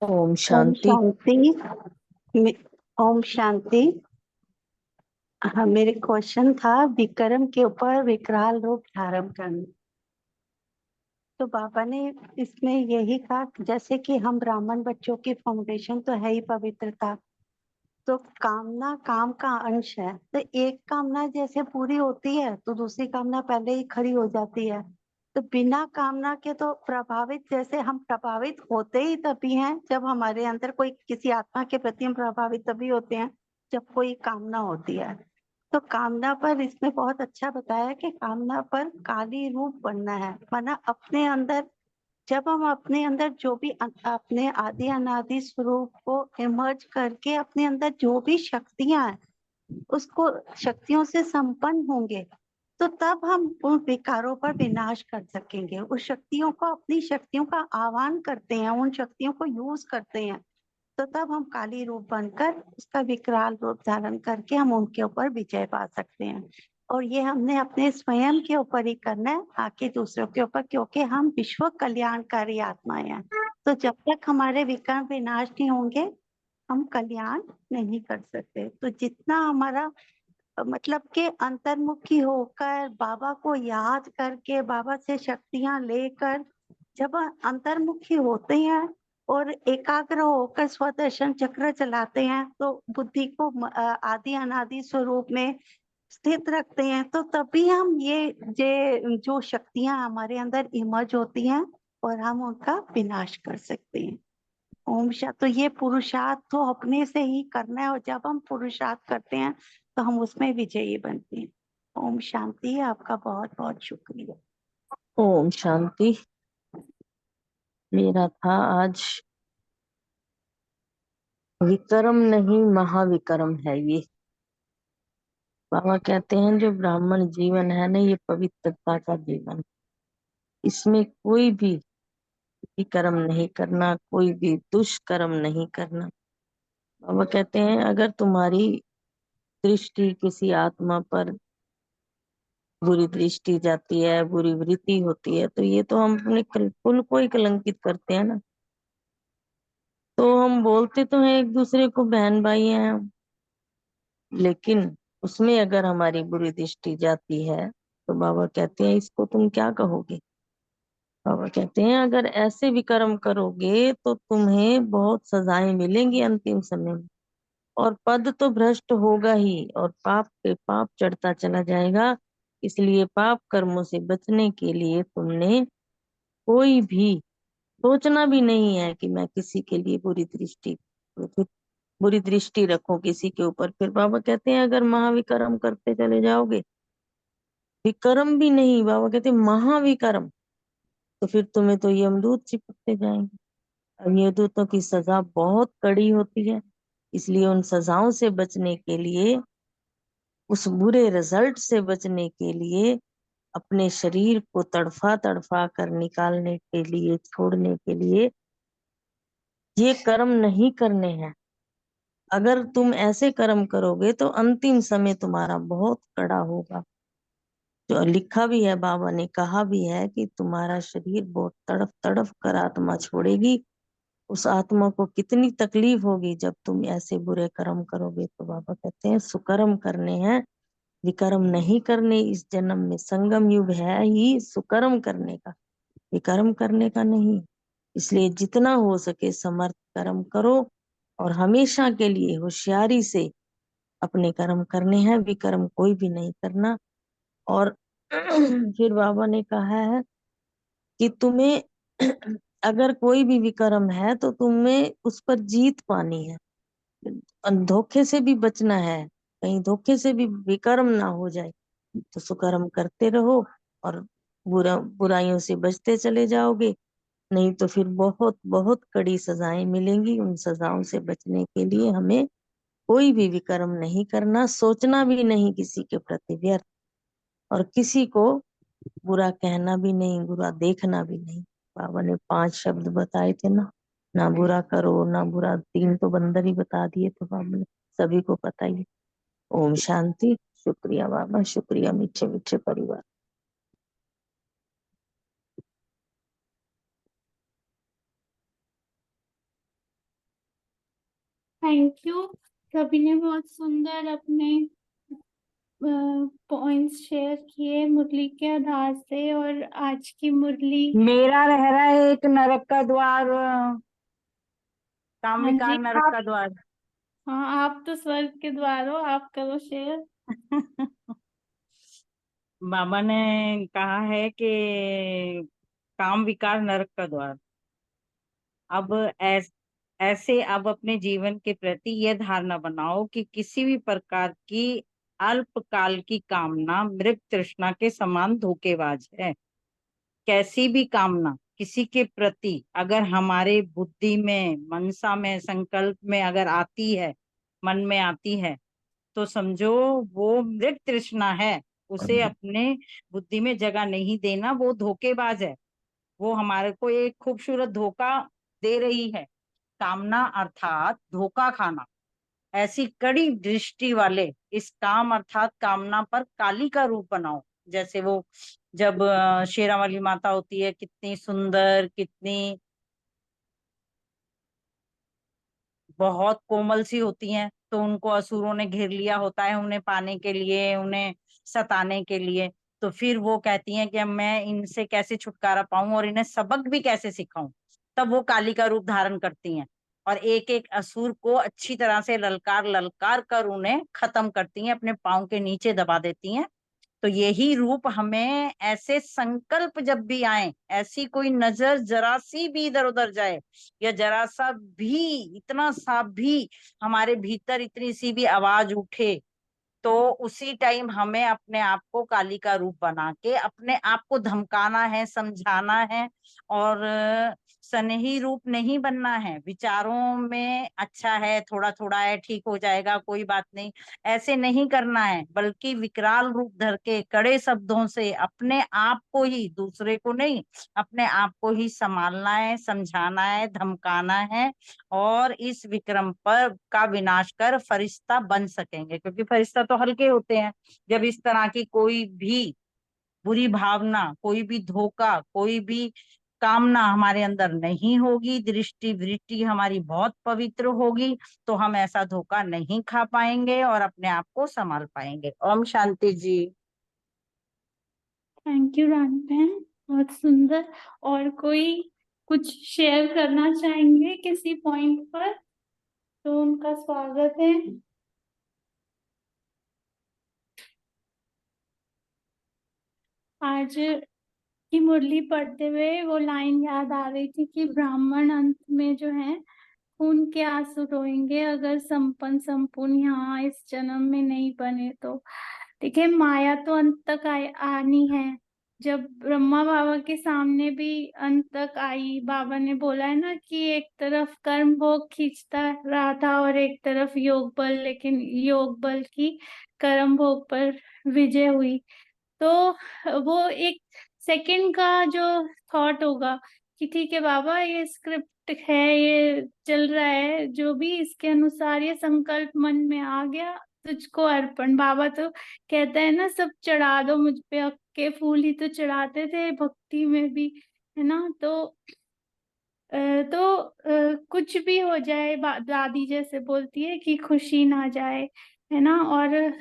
ओम ओम शांति। शांति। ओम शांति। हाँ, मेरे क्वेश्चन था विक्रम के ऊपर विकराल रूप धारण करना। तो बाबा ने इसमें यही कहा कि जैसे कि हम ब्राह्मण बच्चों की फाउंडेशन तो है ही पवित्रता, तो कामना काम का अंश है। तो एक कामना जैसे पूरी होती है तो दूसरी कामना पहले ही खड़ी हो जाती है। तो बिना कामना के तो प्रभावित, जैसे हम प्रभावित होते ही तभी हैं जब हमारे अंदर कोई किसी आत्मा के प्रति हम प्रभावित तभी होते हैं जब कोई कामना होती है। तो कामना पर इसमें बहुत अच्छा बताया कि कामना पर काली रूप बनना है, माना अपने अंदर, जब हम अपने अंदर जो भी अपने आदि अनादि स्वरूप को इमर्ज करके अपने अंदर जो भी शक्तियां हैं उसको शक्तियों से संपन्न होंगे, तो तब हम उन विकारों पर विनाश कर सकेंगे। उस शक्तियों को, अपनी शक्तियों का आह्वान करते हैं, उन शक्तियों को यूज करते हैं, तो तब हम काली रूप बनकर उसका विकराल रूप धारण करके हम उनके ऊपर विजय पा सकते हैं। और ये हमने अपने स्वयं के ऊपर ही करना है, आके दूसरों के ऊपर, क्योंकि हम विश्व कल्याणकारी आत्माएं हैं। तो जब तक हमारे विकार विनाश नहीं होंगे हम कल्याण नहीं कर सकते। तो जितना हमारा मतलब के अंतर्मुखी होकर बाबा को याद करके बाबा से शक्तियां लेकर जब अंतर्मुखी होते हैं और एकाग्र होकर स्वदर्शन चक्र चलाते हैं तो बुद्धि को आदि अनादि स्वरूप में स्थित रखते हैं, तो तभी हम ये जो शक्तियां हमारे अंदर इमर्ज होती हैं और हम उनका विनाश कर सकते हैं। ओम तो ये पुरुषार्थ तो अपने से ही करना है, और जब हम पुरुषार्थ करते हैं तो हम उसमें विजयी बनते हैं। ओम शांति। आपका बहुत बहुत शुक्रिया। ओम शांति। मेरा था आज विक्रम नहीं महाविक्रम है ये। बाबा कहते हैं जो ब्राह्मण जीवन है ना, ये पवित्रता का जीवन, इसमें कोई भी विक्रम नहीं करना, कोई भी दुष्कर्म नहीं करना। बाबा कहते हैं अगर तुम्हारी दृष्टि किसी आत्मा पर बुरी दृष्टि जाती है, बुरी वृत्ति होती है, तो ये तो हम अपने कुल को ही कलंकित करते हैं ना। तो हम बोलते तो हैं एक दूसरे को बहन भाई हैं हम, लेकिन उसमें अगर हमारी बुरी दृष्टि जाती है तो बाबा कहते हैं इसको तुम क्या कहोगे। बाबा कहते हैं अगर ऐसे विकर्म करोगे तो तुम्हें बहुत सजाएं मिलेंगी अंतिम समय में, और पद तो भ्रष्ट होगा ही, और पाप पे पाप चढ़ता चला जाएगा। इसलिए पाप कर्मों से बचने के लिए तुमने कोई भी सोचना भी नहीं है कि मैं किसी के लिए बुरी दृष्टि रखूं किसी के ऊपर। फिर बाबा कहते हैं अगर महाविक्रम करते चले जाओगे, विक्रम भी नहीं, बाबा कहते हैं महाविक्रम, तो फिर तुम्हें तो यमदूत चिपकते जाएंगे। अब यमदूतों की सजा बहुत कड़ी होती है, इसलिए उन सजाओं से बचने के लिए, उस बुरे रिजल्ट से बचने के लिए, अपने शरीर को तड़फा तड़फा कर निकालने के लिए, छोड़ने के लिए ये कर्म नहीं करने हैं। अगर तुम ऐसे कर्म करोगे तो अंतिम समय तुम्हारा बहुत कड़ा होगा। जो लिखा भी है, बाबा ने कहा भी है कि तुम्हारा शरीर बहुत तड़फ तड़फ कर आत्मा छोड़ेगी। उस आत्मा को कितनी तकलीफ होगी जब तुम ऐसे बुरे कर्म करोगे। तो बाबा कहते हैं सुकर्म करने हैं, विकर्म नहीं करने। इस जन्म में संगम युग है ही सुकर्म करने का, विकर्म करने का नहीं। इसलिए जितना हो सके समर्थ कर्म करो, और हमेशा के लिए होशियारी से अपने कर्म करने हैं, विकर्म कोई भी नहीं करना। और फिर बाबा ने कहा है कि तुम्हें अगर कोई भी विकर्म है तो तुम्हें उस पर जीत पानी है, धोखे से भी बचना है, कहीं धोखे से भी विकर्म ना हो जाए। तो सुकर्म करते रहो और बुराइयों से बचते चले जाओगे, नहीं तो फिर बहुत बहुत कड़ी सजाएं मिलेंगी। उन सजाओं से बचने के लिए हमें कोई भी विकर्म नहीं करना, सोचना भी नहीं किसी के प्रति व्यर्थ, और किसी को बुरा कहना भी नहीं, बुरा देखना भी नहीं। बाबा ने 5 शब्द बताए थे ना बुरा करो ना बुरा, 3 तो बंदर ही बता दिए थे बाबा ने, सभी को पता ही। ओम शांति। शुक्रिया बाबा, शुक्रिया मीठे मीठे परिवार। Thank you. सभी ने बहुत सुंदर अपने पॉइंट्स शेयर किए मुरली के आधार से। और आज की मुरली मेरा रह रहा है एक नरक का द्वार, काम हाँ विकार जी, नरक आप का द्वार। हाँ, आप तो स्वर्ग के द्वार हो, आप करो शेयर। बाबा ने कहा है कि काम विकार नरक का द्वार। अब ऐसे अब अपने जीवन के प्रति यह धारणा बनाओ कि किसी भी प्रकार की अल्पकाल की कामना मृग तृष्णा के समान धोखेबाज है। कैसी भी कामना किसी के प्रति अगर हमारे बुद्धि में, मनसा में, संकल्प में अगर आती है, मन में आती है, तो समझो वो मृग तृष्णा है। उसे अपने बुद्धि में जगह नहीं देना, वो धोखेबाज है। वो हमारे को एक खूबसूरत धोखा दे रही है। कामना अर्थात धोखा खाना। ऐसी कड़ी दृष्टि वाले इस काम अर्थात कामना पर काली का रूप बनाओ। जैसे वो जब शेरा वाली माता होती है, कितनी सुंदर, कितनी बहुत कोमल सी होती हैं, तो उनको असुरों ने घेर लिया होता है उन्हें पाने के लिए, उन्हें सताने के लिए। तो फिर वो कहती हैं कि अब मैं इनसे कैसे छुटकारा पाऊं और इन्हें सबक भी कैसे सिखाऊं। तब वो काली का रूप धारण करती हैं और एक एक असुर को अच्छी तरह से ललकार ललकार कर उन्हें खत्म करती हैं, अपने पांव के नीचे दबा देती हैं। तो यही रूप हमें ऐसे संकल्प जब भी आए, ऐसी कोई नजर जरा सी भी इधर उधर जाए, या जरा सा भी, इतना सा भी हमारे भीतर इतनी सी भी आवाज उठे, तो उसी टाइम हमें अपने आप को काली का रूप बना के अपने आप को धमकाना है, समझाना है। और सनही रूप नहीं बनना है। विचारों में अच्छा है, थोड़ा थोड़ा है, ठीक हो जाएगा, कोई बात नहीं, ऐसे नहीं करना है। बल्कि विकराल रूप धर के कड़े शब्दों से अपने आप को ही, दूसरे को नहीं, अपने आप को ही संभालना है, समझाना है, धमकाना है। और इस विक्रम पर का विनाश कर फरिश्ता बन सकेंगे, क्योंकि फरिश्ता तो हल्के होते हैं। जब इस तरह की कोई भी बुरी भावना, कोई भी धोखा, कोई भी कामना हमारे अंदर नहीं होगी, दृष्टि वृत्ति हमारी बहुत पवित्र होगी, तो हम ऐसा धोखा नहीं खा पाएंगे और अपने आप को संभाल पाएंगे। ओम शांति जी। थैंक यू रानी बहन, बहुत सुंदर। और कोई कुछ शेयर करना चाहेंगे किसी पॉइंट पर, तो उनका स्वागत है। आज की मुरली पढ़ते हुए वो लाइन याद आ रही थी कि ब्राह्मण अंत में जो है खून के आंसू रोएंगे अगर संपूर्ण यहाँ इस जन्म में नहीं बने तो। देखिए, माया तो अंत तक आनी है। जब ब्रह्मा बाबा के सामने भी अंत तक आई, बाबा ने बोला है ना कि एक तरफ कर्म भोग खींचता रहा था और एक तरफ योग बल, लेकिन योग बल की कर्म भोग पर विजय हुई। तो वो एक सेकंड का जो थॉट होगा कि ठीक है बाबा, ये स्क्रिप्ट है, ये चल रहा है, जो भी इसके अनुसार ये संकल्प मन में आ गया, तुझको अर्पण। बाबा तो कहता है ना, सब चढ़ा दो मुझ पे, अक्के फूल ही तो चढ़ाते थे भक्ति में भी, है ना। कुछ भी हो जाए, दादी जैसे बोलती है कि खुशी ना जाए, है ना। और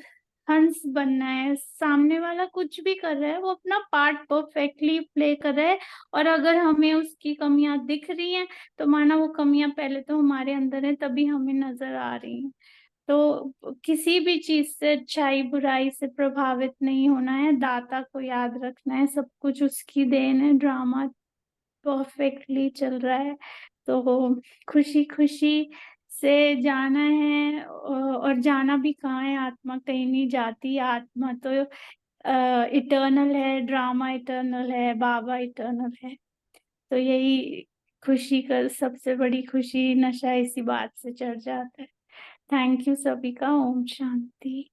हंस बनना है। सामने वाला कुछ भी कर रहा है, वो अपना पार्ट परफेक्टली प्ले कर रहा है। और अगर हमें उसकी कमियां दिख रही हैं, तो माना वो कमियां पहले तो हमारे अंदर है, तभी हमें नजर आ रही हैं। तो किसी भी चीज से, अच्छाई बुराई से प्रभावित नहीं होना है, दाता को याद रखना है, सब कुछ उसकी देन है, ड्रामा परफेक्टली चल रहा है। तो खुशी खुशी से जाना है। और जाना भी कहाँ है, आत्मा कहीं नहीं जाती। आत्मा तो इटर्नल है, ड्रामा इटर्नल है, बाबा इटर्नल है। तो यही खुशी का सबसे बड़ी खुशी, नशा इसी बात से चढ़ जाता है। थैंक यू सभी का। ओम शांति।